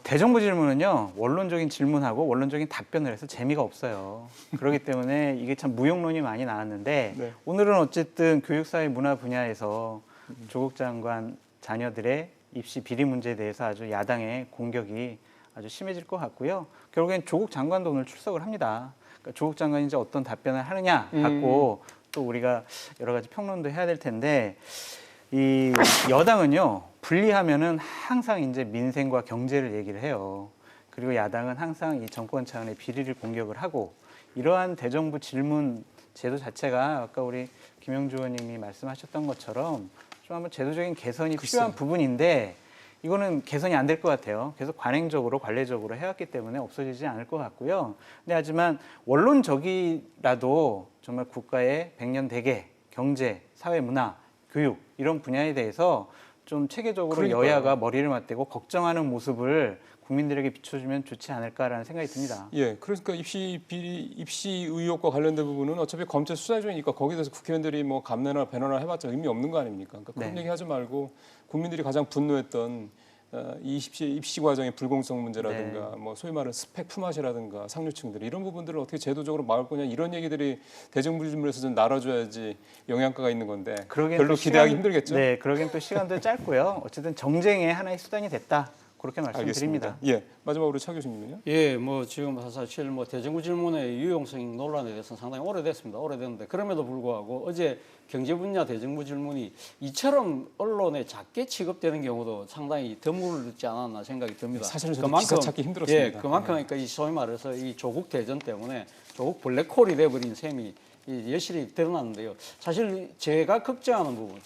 대정부 질문은요 원론적인 질문하고 원론적인 답변을 해서 재미가 없어요. 그렇기 때문에 이게 참 무용론이 많이 나왔는데 네. 오늘은 어쨌든 교육사회 문화 분야에서 조국 장관 자녀들의 입시 비리 문제에 대해서 아주 야당의 공격이 아주 심해질 것 같고요. 결국엔 조국 장관도 오늘 출석을 합니다. 그러니까 조국 장관이 이제 어떤 답변을 하느냐 갖고 또 우리가 여러 가지 평론도 해야 될 텐데 이 여당은요 분리하면은 항상 이제 민생과 경제를 얘기를 해요. 그리고 야당은 항상 이 정권 차원의 비리를 공격을 하고 이러한 대정부 질문 제도 자체가 아까 우리 김영주 의원님이 말씀하셨던 것처럼 좀 한번 제도적인 개선이 필요한 부분인데 이거는 개선이 안 될 것 같아요. 계속 관행적으로 관례적으로 해왔기 때문에 없어지지 않을 것 같고요. 근데 하지만 원론적이라도 정말 국가의 백년 대계, 경제, 사회, 문화, 교육 이런 분야에 대해서 좀 체계적으로 그러니까요. 여야가 머리를 맞대고 걱정하는 모습을 국민들에게 비춰주면 좋지 않을까라는 생각이 듭니다. 예, 그러니까 입시 비리, 입시 의혹과 관련된 부분은 어차피 검찰 수사 중이니까 거기에 대해서 국회의원들이 뭐 감내나 배너나 해봤자 의미 없는 거 아닙니까? 그러니까 그런 네. 얘기하지 말고 국민들이 가장 분노했던 이 입시 과정의 불공정 문제라든가 네. 뭐 소위 말하는 스펙 품앗이라든가 상류층들 이런 부분들을 어떻게 제도적으로 막을 거냐 이런 얘기들이 대정부 질문에서 좀 나눠줘야지 영향가가 있는 건데 그러기엔 별로 또 기대하기 시간- 힘들겠죠? 네, 그러기엔 또 시간도 짧고요. 어쨌든 정쟁의 하나의 수단이 됐다. 그렇게 말씀드립니다. 알겠습니다. 예, 마지막으로 차 교수님은요? 예, 뭐 지금 사실 뭐 대정부 질문의 유용성 논란에 대해서는 상당히 오래됐습니다. 오래됐는데 그럼에도 불구하고 어제 경제 분야 대정부 질문이 이처럼 언론에 작게 취급되는 경우도 상당히 드물지 않았나 생각이 듭니다. 사실은 저도 기사 찾기 힘들었습니다. 예, 그만큼 그러니까 이 소위 말해서 이 조국 대전 때문에 조국 블랙홀이 돼버린 셈이 이 여실히 드러났는데요. 사실 제가 걱정하는 부분,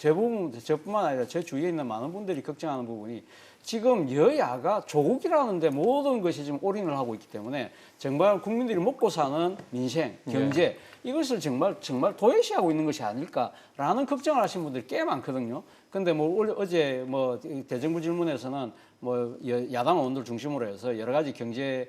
저뿐만 아니라 제 주위에 있는 많은 분들이 걱정하는 부분이 지금 여야가 조국이라는데 모든 것이 지금 올인을 하고 있기 때문에 정말 국민들이 먹고 사는 민생, 경제 이것을 정말 도외시하고 있는 것이 아닐까라는 걱정을 하시는 분들이 꽤 많거든요. 근데 뭐 어제 뭐 대정부 질문에서는 뭐 야당 의원들 중심으로 해서 여러 가지 경제의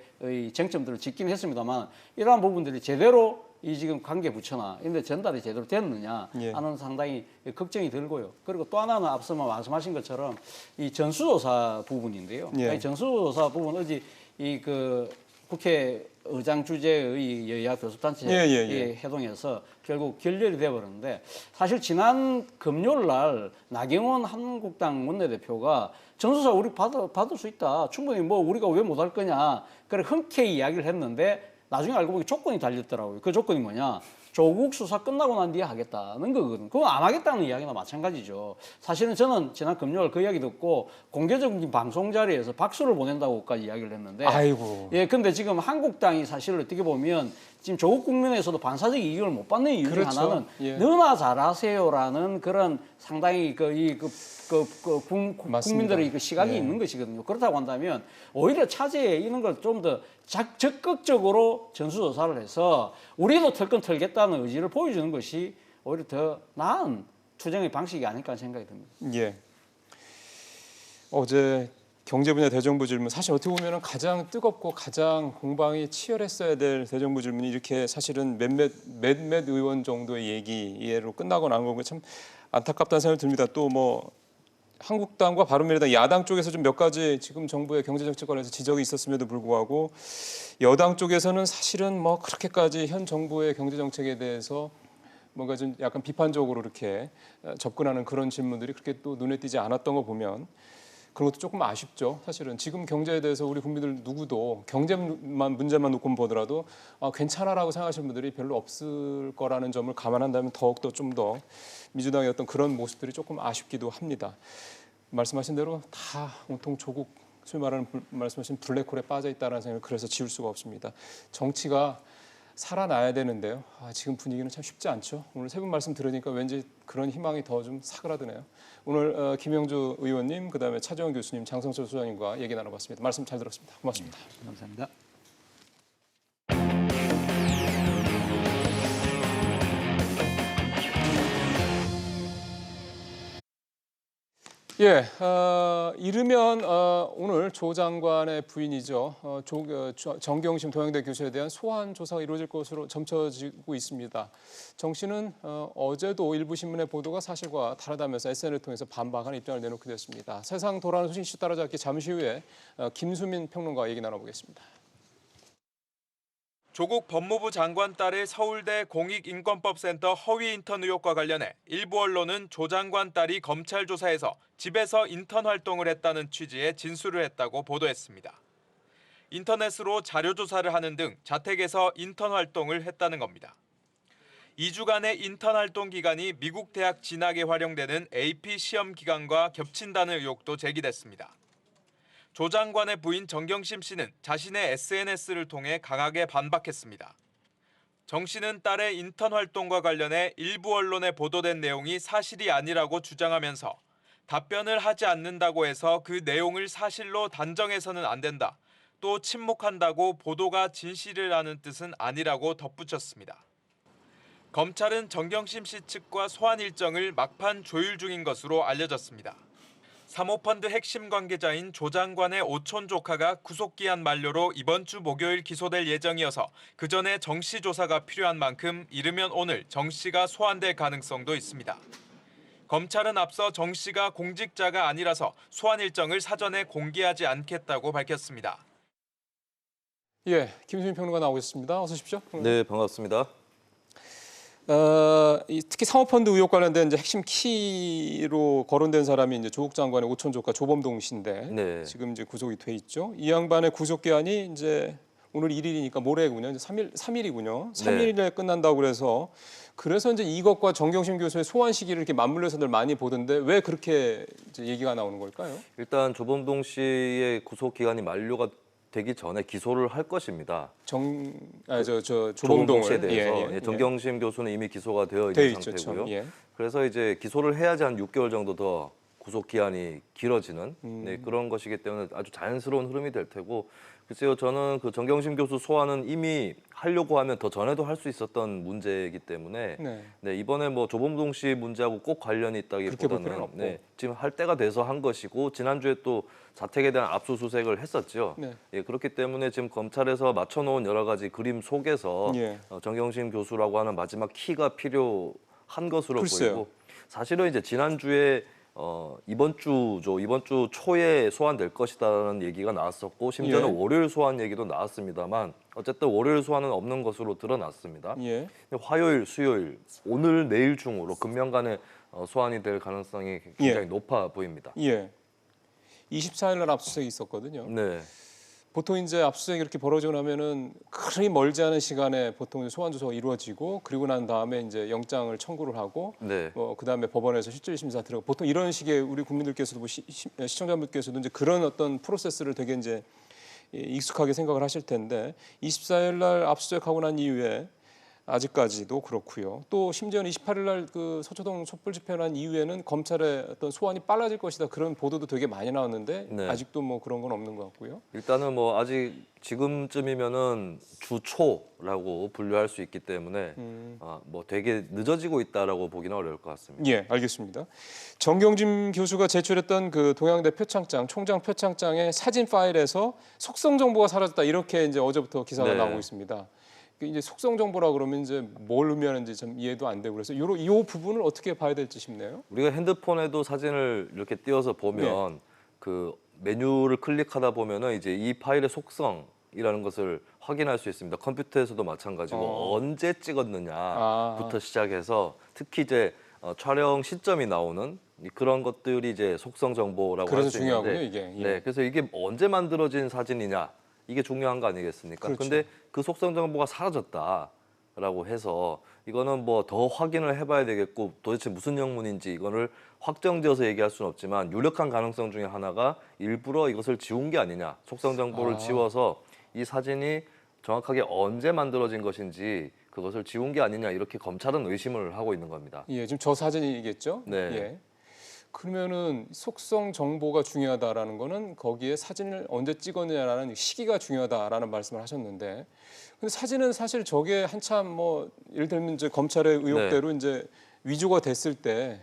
쟁점들을 짚긴 했습니다만 이러한 부분들이 제대로 이 지금 관계 부처나 이런데 전달이 제대로 됐느냐 하는 상당히 걱정이 들고요. 그리고 또 하나는 앞서 말씀하신 것처럼 이 전수조사 부분인데요. 예. 이 전수조사 부분 어제 이 그 국회의장 주재의 여야 교섭단체 회동에서 결국 결렬이 돼버렸는데 사실 지난 금요일 날 나경원 한국당 원내대표가 전수조사 우리 받을 수 있다. 충분히 뭐 우리가 왜 못할 거냐. 그래 흔쾌히 이야기를 했는데 나중에 알고 보니 조건이 달렸더라고요. 그 조건이 뭐냐? 조국 수사 끝나고 난 뒤에 하겠다는 거거든. 그건 안 하겠다는 이야기나 마찬가지죠. 사실은 저는 지난 금요일 그 이야기 듣고 공개적인 방송 자리에서 박수를 보낸다고까지 이야기를 했는데 아이고. 예, 근데 지금 한국당이 사실 어떻게 보면 지금 조국 국민에서도 반사적 이익을 못 받는 이유 중 그렇죠. 하나는 예. 너나 잘하세요라는 그런 상당히 국민들의 그 시각이 예. 있는 것이거든요. 그렇다고 한다면 오히려 차제에 이런 걸 좀 더 적극적으로 전수조사를 해서 우리도 털건 털겠다는 의지를 보여주는 것이 오히려 더 나은 투쟁의 방식이 아닐까 생각이 듭니다. 예. 어제 경제 분야 대정부 질문 사실 어떻게 보면 가장 뜨겁고 가장 공방이 치열했어야 될 대정부 질문이 이렇게 사실은 몇몇 의원 정도의 얘기로 끝나고 난 거고 참 안타깝다는 생각이 듭니다. 또 뭐 한국당과 바른미래당 야당 쪽에서 좀 몇 가지 지금 정부의 경제 정책 관련해서 지적이 있었음에도 불구하고 여당 쪽에서는 사실은 뭐 그렇게까지 현 정부의 경제 정책에 대해서 뭔가 좀 약간 비판적으로 이렇게 접근하는 그런 질문들이 그렇게 또 눈에 띄지 않았던 거 보면 그런 것도 조금 아쉽죠. 사실은 지금 경제에 대해서 우리 국민들 누구도 경제만 문제만 놓고 보더라도 괜찮아라고 생각하시는 분들이 별로 없을 거라는 점을 감안한다면 더욱더 좀 더 민주당의 어떤 그런 모습들이 조금 아쉽기도 합니다. 말씀하신 대로 다 온통 조국 소위 말씀하신 블랙홀에 빠져 있다는 생각을 그래서 지울 수가 없습니다. 정치가 살아나야 되는데요. 지금 분위기는 참 쉽지 않죠. 오늘 세 분 말씀 들으니까 왠지 그런 희망이 더 좀 사그라드네요. 오늘 김영주 의원님, 그다음에 차재원 교수님, 장성철 소장님과 얘기 나눠봤습니다. 말씀 잘 들었습니다. 고맙습니다. 감사합니다. 예, 이르면 오늘 조 장관의 부인이죠. 정경심 동양대 교수에 대한 소환 조사가 이루어질 것으로 점쳐지고 있습니다. 정 씨는 어제도 일부 신문의 보도가 사실과 다르다면서 SNS를 통해서 반박하는 입장을 내놓게 됐습니다. 세상 돌아가는 소식 이슈 따라잡기 잠시 후에 김수민 평론가와 얘기 나눠보겠습니다. 조국 법무부 장관 딸의 서울대 공익인권법센터 허위 인턴 의혹과 관련해 일부 언론은 조 장관 딸이 검찰 조사에서 집에서 인턴 활동을 했다는 취지의 진술을 했다고 보도했습니다. 인터넷으로 자료 조사를 하는 등 자택에서 인턴 활동을 했다는 겁니다. 2주간의 인턴 활동 기간이 미국 대학 진학에 활용되는 AP 시험 기간과 겹친다는 의혹도 제기됐습니다. 조 장관의 부인 정경심 씨는 자신의 SNS를 통해 강하게 반박했습니다. 정 씨는 딸의 인턴 활동과 관련해 일부 언론에 보도된 내용이 사실이 아니라고 주장하면서 답변을 하지 않는다고 해서 그 내용을 사실로 단정해서는 안 된다. 또 침묵한다고 보도가 진실이라는 뜻은 아니라고 덧붙였습니다. 검찰은 정경심 씨 측과 소환 일정을 막판 조율 중인 것으로 알려졌습니다. 사모펀드 핵심 관계자인 조 장관의 오촌 조카가 구속기한 만료로 이번 주 목요일 기소될 예정이어서 그 전에 정 씨 조사가 필요한 만큼 이르면 오늘 정 씨가 소환될 가능성도 있습니다. 검찰은 앞서 정 씨가 공직자가 아니라서 소환 일정을 사전에 공개하지 않겠다고 밝혔습니다. 예, 김수민 평론가 나오겠습니다. 어서 오십시오. 네, 반갑습니다. 특히 사모펀드 의혹 관련된 이제 핵심 키로 거론된 사람이 이제 조국 장관의 오촌 조카 조범동 씨인데 네. 지금 이제 구속이 돼 있죠. 이 양반의 구속 기한이 이제 오늘 1일이니까 모레군요. 이제 3일이군요. 3일에 끝난다고 그래서 이제 이것과 정경심 교수의 소환 시기를 이렇게 맞물려서들 많이 보던데 왜 그렇게 이제 얘기가 나오는 걸까요? 일단 조범동 씨의 구속 기간이 만료가 되기 전에 기소를 할 것입니다. 조범동 씨에 대해서 정경심 교수는 이미 기소가 되어 있는 상태고요. 예. 그래서 이제 기소를 해야지 한 6개월 정도 더 구속 기한이 길어지는 그런 것이기 때문에 아주 자연스러운 흐름이 될 테고 글쎄요, 저는 그 정경심 교수 소환은 이미 하려고 하면 더 전에도 할 수 있었던 문제이기 때문에 네, 이번에 뭐 조범동 씨 문제하고 꼭 관련이 있다기보다는 지금 할 때가 돼서 한 것이고 지난주에 또 자택에 대한 압수수색을 했었죠. 예, 그렇기 때문에 지금 검찰에서 맞춰놓은 여러 가지 그림 속에서 정경심 교수라고 하는 마지막 키가 필요한 것으로 보이고 사실은 이제 지난주에 이번 주 초에 소환될 것이다라는 얘기가 나왔었고 심지어는 월요일 소환 얘기도 나왔습니다만 어쨌든 월요일 소환은 없는 것으로 드러났습니다. 화요일, 수요일, 오늘, 내일 중으로 금명간에 소환이 될 가능성이 굉장히 높아 보입니다. 24일 날 압수수색이 있었거든요. 네. 보통 이제 압수수색이 이렇게 벌어지고 나면은 그리 멀지 않은 시간에 보통 소환 조사가 이루어지고 그리고 난 다음에 이제 영장을 청구를 하고 그다음에 법원에서 실질 심사 들어가고 보통 이런 식의 우리 국민들께서도 시청자분들께서도 이제 그런 어떤 프로세스를 되게 이제 익숙하게 생각을 하실 텐데 24일 날 압수수색하고 난 이후에 아직까지도 그렇고요. 또 심지어는 28일 날 그 서초동 촛불 집회 난 이후에는 검찰의 어떤 소환이 빨라질 것이다 그런 보도도 되게 많이 나왔는데 네. 아직도 뭐 그런 건 없는 것 같고요. 일단은 뭐 아직 지금쯤이면은 주초라고 분류할 수 있기 때문에 뭐 되게 늦어지고 있다라고 보기는 어려울 것 같습니다. 예, 알겠습니다. 정경심 교수가 제출했던 그 동양대 표창장, 총장 표창장의 사진 파일에서 속성 정보가 사라졌다 이렇게 이제 어제부터 기사가 네. 나오고 있습니다. 이제 속성 정보라 그러면 이제 뭘 의미하는지 좀 이해도 안 되고 그래서 이 부분을 어떻게 봐야 될지 싶네요. 우리가 핸드폰에도 사진을 이렇게 띄워서 보면 그 메뉴를 클릭하다 보면은 이제 이 파일의 속성이라는 것을 확인할 수 있습니다. 컴퓨터에서도 마찬가지고 언제 찍었느냐부터 시작해서 특히 이제 촬영 시점이 나오는 그런 것들이 이제 속성 정보라고 할 그래서 수 중요하군요, 있는데, 이게. 예. 네, 그래서 이게 언제 만들어진 사진이냐 이게 중요한 거 아니겠습니까? 그렇죠. 근데 그 속성 정보가 사라졌다라고 해서 이거는 뭐 더 확인을 해봐야 되겠고 도대체 무슨 영문인지 이거를 확정지어서 얘기할 수는 없지만 유력한 가능성 중에 하나가 일부러 이것을 지운 게 아니냐, 속성 정보를 지워서 이 사진이 정확하게 언제 만들어진 것인지 그것을 지운 게 아니냐 이렇게 검찰은 의심을 하고 있는 겁니다. 예, 지금 저 사진이겠죠? 네. 예. 그러면은 속성 정보가 중요하다라는 거는 거기에 사진을 언제 찍었느냐라는 시기가 중요하다라는 말씀을 하셨는데, 근데 사진은 사실 저게 한참 뭐 예를 들면 이제 검찰의 의혹대로 이제 위조가 됐을 때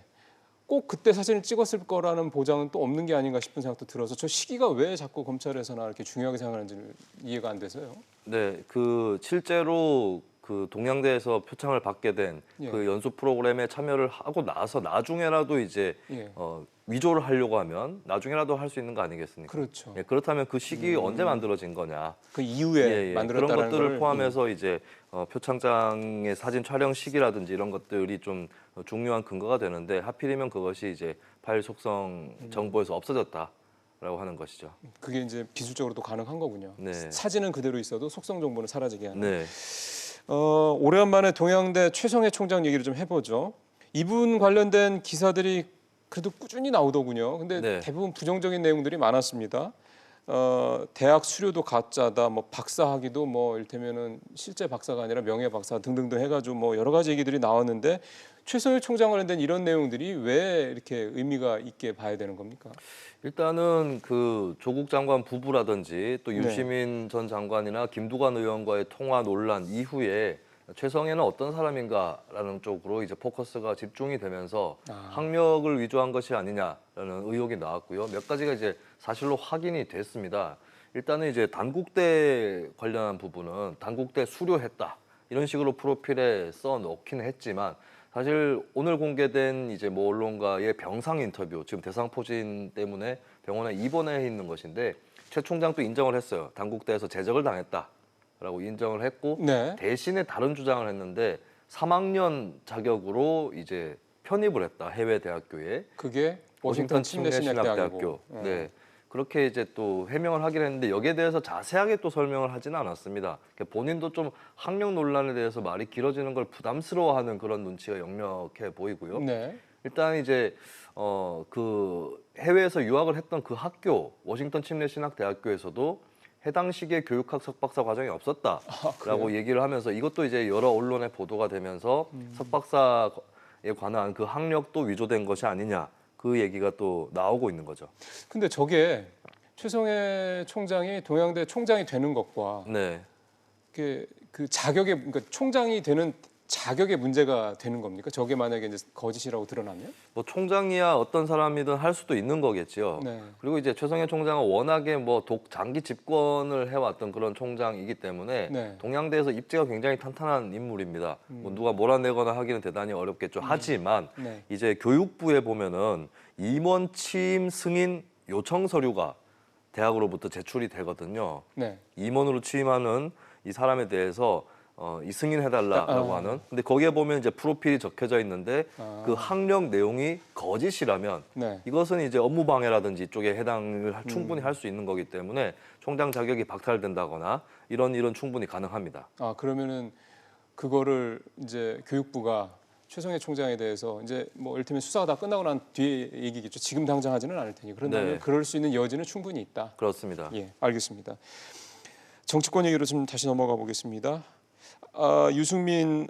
꼭 그때 사진을 찍었을 거라는 보장은 또 없는 게 아닌가 싶은 생각도 들어서 저 시기가 왜 자꾸 검찰에서나 이렇게 중요하게 생각하는지는 이해가 안 돼서요. 네, 그 실제로 그 동양대에서 표창을 받게 된 그 연수 프로그램에 참여를 하고 나서 나중에라도 이제 위조를 하려고 하면 나중에라도 할 수 있는 거 아니겠습니까? 그렇죠. 예, 그렇다면 그 시기 언제 만들어진 거냐? 그 이후에 만들었다는 그런 것들을 걸, 포함해서 이제 표창장의 사진 촬영 시기라든지 이런 것들이 좀 중요한 근거가 되는데 하필이면 그것이 이제 파일 속성 정보에서 없어졌다라고 하는 것이죠. 그게 이제 기술적으로 도 가능한 거군요. 네. 사진은 그대로 있어도 속성 정보는 사라지게 하는. 네. 오래간만에 동양대 최성해 총장 얘기를 좀 해보죠. 이분 관련된 기사들이 그래도 꾸준히 나오더군요. 근데 네. 대부분 부정적인 내용들이 많았습니다. 대학 수료도 가짜다, 뭐 박사학위도 뭐 이를테면은 실제 박사가 아니라 명예 박사 등등등 해가지고 뭐 여러 가지 얘기들이 나왔는데 최성해 총장 관련된 이런 내용들이 왜 이렇게 의미가 있게 봐야 되는 겁니까? 일단은 그 조국 장관 부부라든지 또 유시민 전 장관이나 김두관 의원과의 통화 논란 이후에 최성해는 어떤 사람인가라는 쪽으로 이제 포커스가 집중이 되면서 학력을 위조한 것이 아니냐라는 의혹이 나왔고요. 몇 가지가 이제 사실로 확인이 됐습니다. 일단은 이제 단국대 관련한 부분은 단국대 수료했다 이런 식으로 프로필에 써놓긴 했지만 사실 오늘 공개된 이제 뭐 언론과의 병상 인터뷰 지금 대상포진 때문에 병원에 입원해 있는 것인데 최 총장도 인정을 했어요. 단국대에서 제적을 당했다라고 인정을 했고 대신에 다른 주장을 했는데 3학년 자격으로 이제 편입을 했다 해외 대학교에 그게 워싱턴 침례신학대학교. 네. 그렇게 이제 또 해명을 하긴 했는데 여기에 대해서 자세하게 또 설명을 하지는 않았습니다. 그러니까 본인도 좀 학력 논란에 대해서 말이 길어지는 걸 부담스러워하는 그런 눈치가 역력해 보이고요. 네. 일단 이제 그 해외에서 유학을 했던 그 학교 워싱턴 침례신학대학교에서도 해당 시기에 교육학 석박사 과정이 없었다라고 얘기를 하면서 이것도 이제 여러 언론에 보도가 되면서 석박사에 관한 그 학력도 위조된 것이 아니냐. 그 얘기가 또 나오고 있는 거죠. 근데 저게 최성해 총장이 동양대 총장이 되는 것과 그 자격의 그러니까 총장이 되는 자격의 문제가 되는 겁니까? 저게 만약에 이제 거짓이라고 드러나면? 뭐 총장이야 어떤 사람이든 할 수도 있는 거겠지요. 그리고 이제 최성해 총장은 워낙에 뭐 장기 집권을 해왔던 그런 총장이기 때문에 동양대에서 입지가 굉장히 탄탄한 인물입니다. 뭐 누가 몰아내거나 하기는 대단히 어렵겠죠. 하지만 이제 교육부에 보면은 임원 취임 승인 요청 서류가 대학으로부터 제출이 되거든요. 임원으로 취임하는 이 사람에 대해서 이 승인해달라라고 하는. 근데 거기에 보면 이제 프로필이 적혀져 있는데 그 학력 내용이 거짓이라면 이것은 이제 업무 방해라든지 이쪽에 해당을 충분히 할 수 있는 거기 때문에 총장 자격이 박탈된다거나 이런 충분히 가능합니다. 그러면은 그거를 이제 교육부가 최성해 총장에 대해서 이제 뭐 이를테면 수사가 다 끝나고 난 뒤에 얘기겠죠. 지금 당장 하지는 않을 테니. 그런다면 네. 그럴 수 있는 여지는 충분히 있다. 그렇습니다. 예, 알겠습니다. 정치권 얘기로 좀 다시 넘어가 보겠습니다. 유승민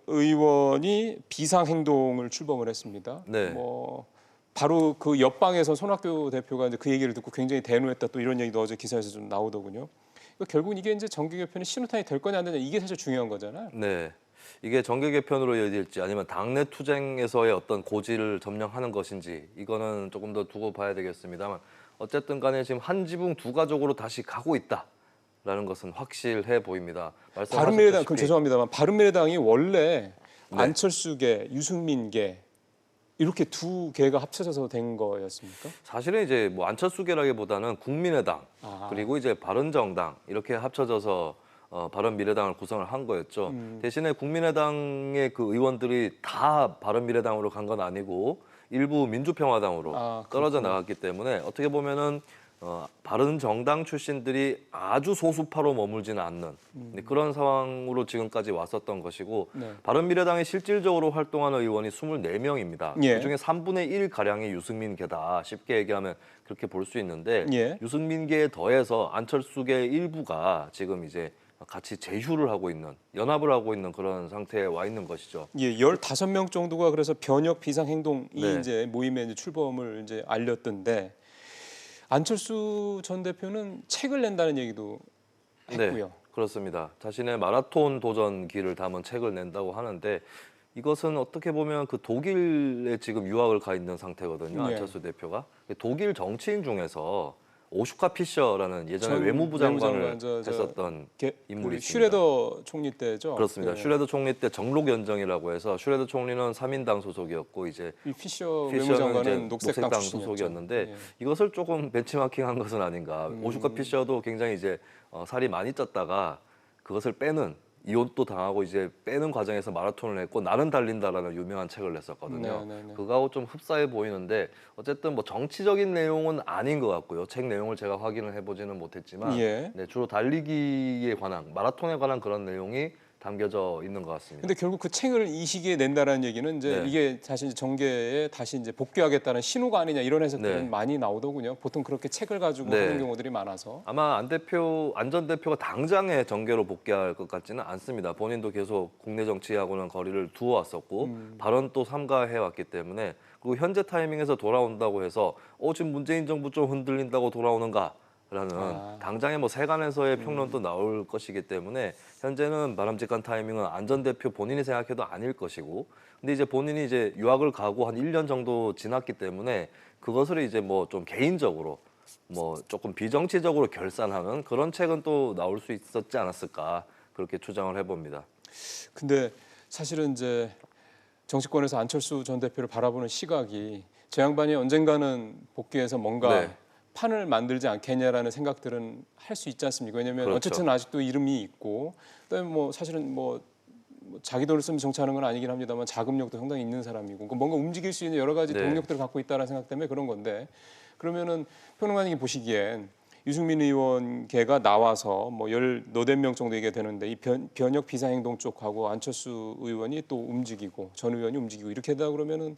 의원이 비상 행동을 출범을 했습니다. 네. 뭐 바로 그 옆방에서 손학규 대표가 이제 그 얘기를 듣고 굉장히 대노했다 또 이런 얘기도 어제 기사에서 좀 나오더군요. 그러니까 결국 이게 이제 정계 개편의 신호탄이 될 거냐 안 되냐 이게 사실 중요한 거잖아요. 네. 이게 정계 개편으로 이어질지 아니면 당내 투쟁에서의 어떤 고지를 점령하는 것인지 이거는 조금 더 두고 봐야 되겠습니다만 어쨌든 간에 지금 한 지붕 두 가족으로 다시 가고 있다라는 것은 확실해 보입니다. 바른미래당 그럼 죄송합니다만 바른미래당이 원래 네. 안철수계, 유승민계 이렇게 두 개가 합쳐져서 된 거였습니까? 사실은 이제 뭐 안철수계라기보다는 국민의당 그리고 이제 바른정당 이렇게 합쳐져서 바른미래당을 구성을 한 거였죠. 대신에 국민의당의 그 의원들이 다 바른미래당으로 간 건 아니고 일부 민주평화당으로 떨어져 나갔기 때문에 어떻게 보면은 바른정당 출신들이 아주 소수파로 머물지는 않는 그런 상황으로 지금까지 왔었던 것이고 네. 바른미래당이 실질적으로 활동하는 의원이 24명입니다. 예. 그중에 3분의 1 가량이 유승민계다. 쉽게 얘기하면 그렇게 볼 수 있는데 예. 유승민계에 더해서 안철수계 일부가 지금 이제 같이 제휴를 하고 있는 연합을 하고 있는 그런 상태에 와 있는 것이죠. 예, 15명 정도가 그래서 변혁 비상 행동이 네. 이제 모임에 이제 출범을 이제 알렸던데 안철수 전 대표는 책을 낸다는 얘기도 했고요. 네, 그렇습니다. 자신의 마라톤 도전기를 담은 책을 낸다고 하는데 이것은 어떻게 보면 그 독일에 지금 유학을 가 있는 상태거든요. 네. 안철수 대표가 독일 정치인 중에서 오슈카 피셔라는 예전에 전 외무부 장관을 외무장관, 했었던 인물이 그 있습니다. 슈레더 총리 때죠. 그렇습니다. 네. 슈레더 총리 때 정록연정이라고 해서 슈레더 총리는 3인당 소속이었고 이제 이 피셔 피셔는 외무장관은 이제 녹색당 출신이었죠. 소속이었는데 예. 이것을 조금 벤치마킹한 것은 아닌가. 오슈카 피셔도 굉장히 이제 살이 많이 쪘다가 그것을 빼는 이혼도 당하고 이제 빼는 과정에서 마라톤을 했고 나는 달린다라는 유명한 책을 냈었거든요. 네. 그거하고 좀 흡사해 보이는데 어쨌든 뭐 정치적인 내용은 아닌 것 같고요. 책 내용을 제가 확인을 해보지는 못했지만 예. 네, 주로 달리기에 관한 마라톤에 관한 그런 내용이 담겨져 있는 것 같습니다. 근데 결국 그 책을 이 시기에 낸다라는 얘기는 이제 네. 이게 다시 이제 정계에 다시 이제 복귀하겠다는 신호가 아니냐 이런 해석들은 네. 많이 나오더군요. 보통 그렇게 책을 가지고 네. 하는 경우들이 많아서. 아마 안 전 대표가 당장에 정계로 복귀할 것 같지는 않습니다. 본인도 계속 국내 정치하고는 거리를 두어왔었고 발언도 삼가해 왔기 때문에 그리고 현재 타이밍에서 돌아온다고 해서 지금 문재인 정부 좀 흔들린다고 돌아오는가? 라는 당장의 뭐 세간에서의 평론도 나올 것이기 때문에 현재는 바람직한 타이밍은 안 전 대표 본인이 생각해도 아닐 것이고 근데 이제 본인이 이제 유학을 가고 한 1년 정도 지났기 때문에 그것을 이제 뭐 좀 개인적으로 뭐 조금 비정치적으로 결산하는 그런 책은 또 나올 수 있었지 않았을까 그렇게 추정을 해봅니다. 근데 사실은 이제 정치권에서 안철수 전 대표를 바라보는 시각이 저 양반이 언젠가는 복귀해서 뭔가 네. 판을 만들지 않겠냐라는 생각들은 할 수 있지 않습니까? 왜냐하면 그렇죠. 어쨌든 아직도 이름이 있고 그다음에 뭐 사실은 뭐 자기 돈을 쓰면 정치하는 건 아니긴 합니다만 자금력도 상당히 있는 사람이고 뭔가 움직일 수 있는 여러 가지 네. 동력들을 갖고 있다는 생각 때문에 그런 건데 그러면은 평론가님이 보시기엔 유승민 의원계가 나와서 뭐 18명 정도 얘기가 되는데 이 변혁 비상행동 쪽하고 안철수 의원이 또 움직이고 전 의원이 움직이고 이렇게 하다 그러면은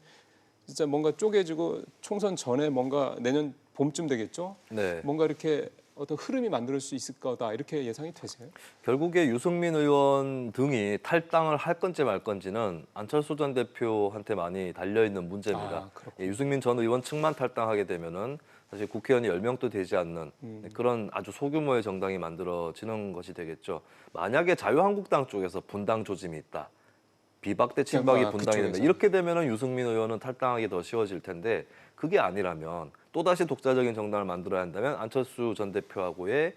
진짜 뭔가 쪼개지고 총선 전에 뭔가 내년 봄쯤 되겠죠? 네. 뭔가 이렇게 어떤 흐름이 만들 수 있을 거다 이렇게 예상이 되세요? 결국에 유승민 의원 등이 탈당을 할 건지 말 건지는 안철수 전 대표한테 많이 달려 있는 문제입니다. 유승민 전 의원 측만 탈당하게 되면은 사실 국회의원이 10명도 되지 않는 그런 아주 소규모의 정당이 만들어지는 것이 되겠죠. 만약에 자유한국당 쪽에서 분당 조짐이 있다. 비박 대 친박이 분당이 된다. 이렇게 되면은 유승민 의원은 탈당하기 더 쉬워질 텐데 그게 아니라면 또다시 독자적인 정당을 만들어야 한다면 안철수 전 대표하고의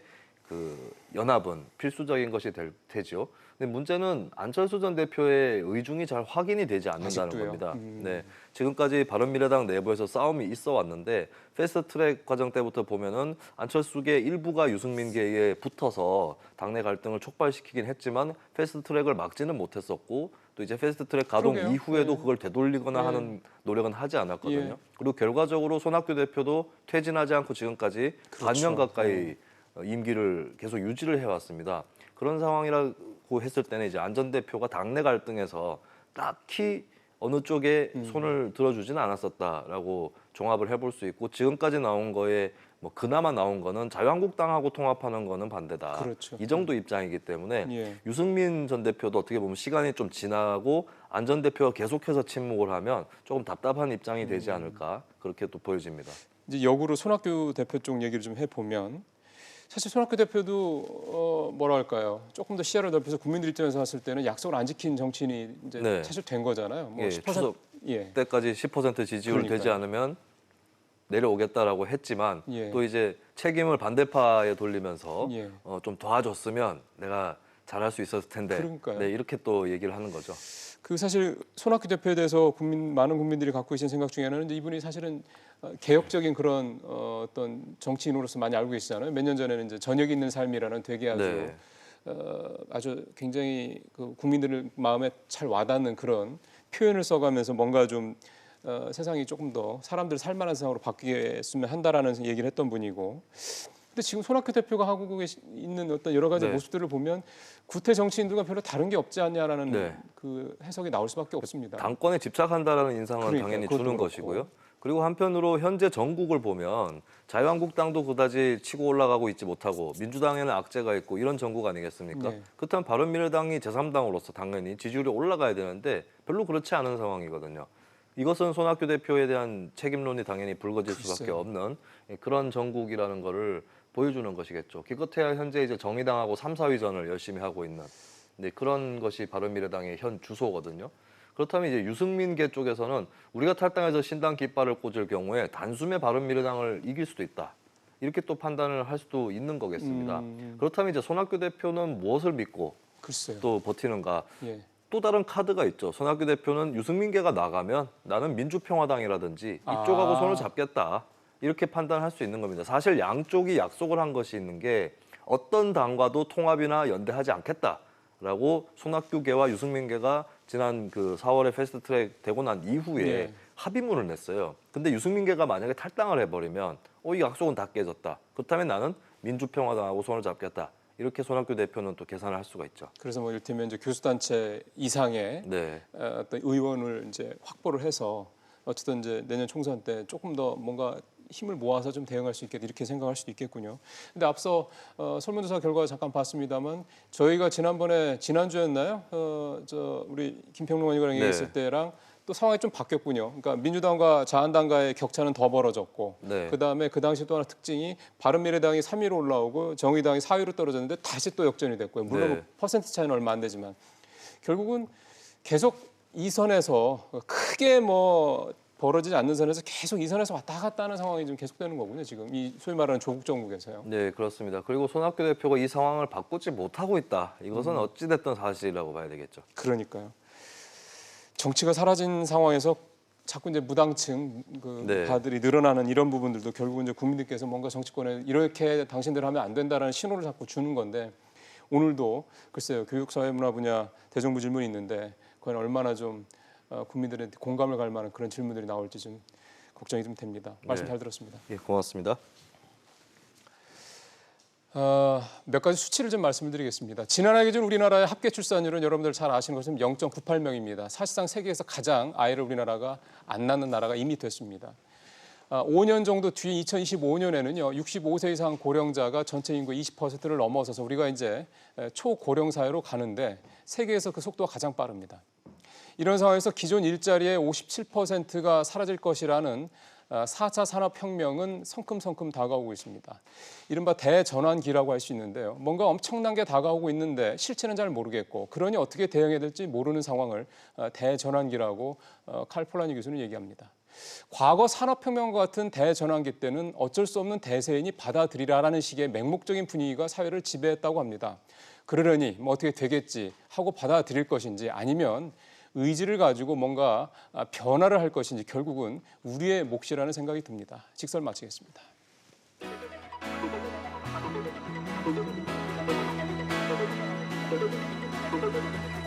그 연합은 필수적인 것이 될 테죠. 근데 문제는 안철수 전 대표의 의중이 잘 확인이 되지 않는다는 아직도요? 겁니다. 네, 지금까지 바른미래당 내부에서 싸움이 있어 왔는데 패스트트랙 과정 때부터 보면은 안철수계 일부가 유승민계에 붙어서 당내 갈등을 촉발시키긴 했지만 패스트트랙을 막지는 못했었고 또 이제 패스트트랙 가동 그러게요. 이후에도 네. 그걸 되돌리거나 네. 하는 노력은 하지 않았거든요. 예. 그리고 결과적으로 손학규 대표도 퇴진하지 않고 지금까지 반년 가까이 임기를 계속 유지를 해왔습니다. 그런 상황이라고 했을 때는 이제 안 전 대표가 당내 갈등에서 딱히 어느 쪽에 손을 들어주지는 않았었다라고 종합을 해볼 수 있고 지금까지 나온 거에 뭐 그나마 나온 거는 자유한국당하고 통합하는 거는 반대다. 그렇죠. 이 정도 입장이기 때문에 예. 유승민 전 대표도 어떻게 보면 시간이 좀 지나고 안 전 대표가 계속해서 침묵을 하면 조금 답답한 입장이 되지 않을까 그렇게 또 보여집니다. 이제 역으로 손학규 대표 쪽 얘기를 좀 해보면 사실 손학규 대표도 뭐랄까요 조금 더 시야를 넓혀서 국민들 입장에서 봤을 때는 약속을 안 지킨 정치인이 이제 네. 사실 된 거잖아요. 뭐 예, 10% 추석 예. 때까지 10% 지지율 되지 그러니까요. 않으면 내려오겠다라고 했지만 예. 또 이제 책임을 반대파에 돌리면서 예. 좀 도와줬으면 내가 잘할 수 있었을 텐데 그러니까요. 네, 이렇게 또 얘기를 하는 거죠. 그 사실 손학규 대표에 대해서 많은 국민들이 갖고 계신 생각 중에 하나는 이분이 사실은 개혁적인 그런 어떤 정치인으로서 많이 알고 계시잖아요. 몇 년 전에는 이제 저녁 있는 삶이라는 되게 아주 네. 아주 굉장히 그 국민들 마음에 잘 와닿는 그런 표현을 써가면서 뭔가 좀 세상이 조금 더 사람들 살만한 세상으로 바뀌었으면 한다라는 얘기를 했던 분이고. 근데 지금 손학규 대표가 하고 있는 어떤 여러 가지 네. 모습들을 보면 구태 정치인들과 별로 다른 게 없지 않냐라는 네. 그 해석이 나올 수밖에 없습니다. 당권에 집착한다라는 인상은 그러니까요. 당연히 그것도 주는 그렇고. 것이고요. 그리고 한편으로 현재 전국을 보면 자유한국당도 그다지 치고 올라가고 있지 못하고 민주당에는 악재가 있고 이런 전국 아니겠습니까? 네. 그렇다면 바른미래당이 제3당으로서 당연히 지지율이 올라가야 되는데 별로 그렇지 않은 상황이거든요. 이것은 손학규 대표에 대한 책임론이 당연히 불거질 수밖에 글쎄요. 없는 그런 전국이라는 거를 보여주는 것이겠죠. 기껏해야 현재 이제 정의당하고 3, 4위전을 열심히 하고 있는 그런 것이 바른미래당의 현 주소거든요. 그렇다면 이제 유승민계 쪽에서는 우리가 탈당해서 신당 깃발을 꽂을 경우에 단숨에 바른미래당을 이길 수도 있다. 이렇게 또 판단을 할 수도 있는 거겠습니다. 그렇다면 이제 손학규 대표는 무엇을 믿고 글쎄요. 또 버티는가? 예. 또 다른 카드가 있죠. 손학규 대표는 유승민계가 나가면 나는 민주평화당이라든지 이쪽하고 손을 잡겠다. 이렇게 판단할 수 있는 겁니다. 사실 양쪽이 약속을 한 것이 있는 게 어떤 당과도 통합이나 연대하지 않겠다라고 손학규계와 유승민계가 지난 그 4월에 패스트트랙 되고 난 이후에 네. 합의문을 냈어요. 근데 유승민계가 만약에 탈당을 해버리면 이 약속은 다 깨졌다. 그렇다면 나는 민주평화당하고 손을 잡겠다. 이렇게 손학규 대표는 또 계산을 할 수가 있죠. 그래서 뭐 이를테면 이제 교수단체 이상의 네. 어떤 의원을 이제 확보를 해서 어쨌든 이제 내년 총선 때 조금 더 뭔가 힘을 모아서 좀 대응할 수 있겠다 이렇게 생각할 수도 있겠군요. 근데 앞서 설문조사 결과 잠깐 봤습니다만 저희가 지난주였나요? 저 우리 김평론 의원이랑 얘기했을 때랑 또 상황이 좀 바뀌었군요. 그러니까 민주당과 자한당과의 격차는 더 벌어졌고 그다음에 그 당시 또 하나 특징이 바른미래당이 3위로 올라오고 정의당이 4위로 떨어졌는데 다시 또 역전이 됐고요. 물론 뭐 퍼센트 차이는 얼마 안 되지만 결국은 계속 이 선에서 크게 뭐 벌어지지 않는 선에서 계속 이 선에서 왔다 갔다 하는 상황이 좀 계속되는 거군요. 지금 이 소위 말하는 조국 정국에서요. 네, 그렇습니다. 그리고 손학규 대표가 이 상황을 바꾸지 못하고 있다. 이것은 어찌됐든 사실이라고 봐야 되겠죠. 그러니까요. 정치가 사라진 상황에서 자꾸 이제 무당층 가들이 늘어나는 이런 부분들도 결국은 이제 국민들께서 뭔가 정치권에 이렇게 당신들 하면 안 된다라는 신호를 자꾸 주는 건데 오늘도 글쎄요 교육사회문화 분야 대정부 질문이 있는데 그건 얼마나 좀 국민들의 공감을 갈 만한 그런 질문들이 나올지 좀 걱정이 좀 됩니다. 말씀 잘 들었습니다. 예, 고맙습니다. 몇 가지 수치를 좀 말씀을 드리겠습니다. 지난해 기준 우리나라의 합계 출산율은 여러분들 잘 아시는 것처럼 0.98명입니다. 사실상 세계에서 가장 아이를 우리나라가 안 낳는 나라가 이미 됐습니다. 5년 정도 뒤 2025년에는요. 65세 이상 고령자가 전체 인구의 20%를 넘어서서 우리가 이제 초고령 사회로 가는데 세계에서 그 속도가 가장 빠릅니다. 이런 상황에서 기존 일자리의 57%가 사라질 것이라는 4차 산업혁명은 성큼성큼 다가오고 있습니다. 이른바 대전환기라고 할 수 있는데요. 뭔가 엄청난 게 다가오고 있는데 실체는 잘 모르겠고 그러니 어떻게 대응해야 될지 모르는 상황을 대전환기라고 칼 폴라니 교수는 얘기합니다. 과거 산업혁명과 같은 대전환기 때는 어쩔 수 없는 대세이니 받아들이라라는 식의 맹목적인 분위기가 사회를 지배했다고 합니다. 그러려니 뭐 어떻게 되겠지 하고 받아들일 것인지 아니면 의지를 가지고 뭔가 변화를 할 것인지 결국은 우리의 몫이라는 생각이 듭니다. 직설 마치겠습니다.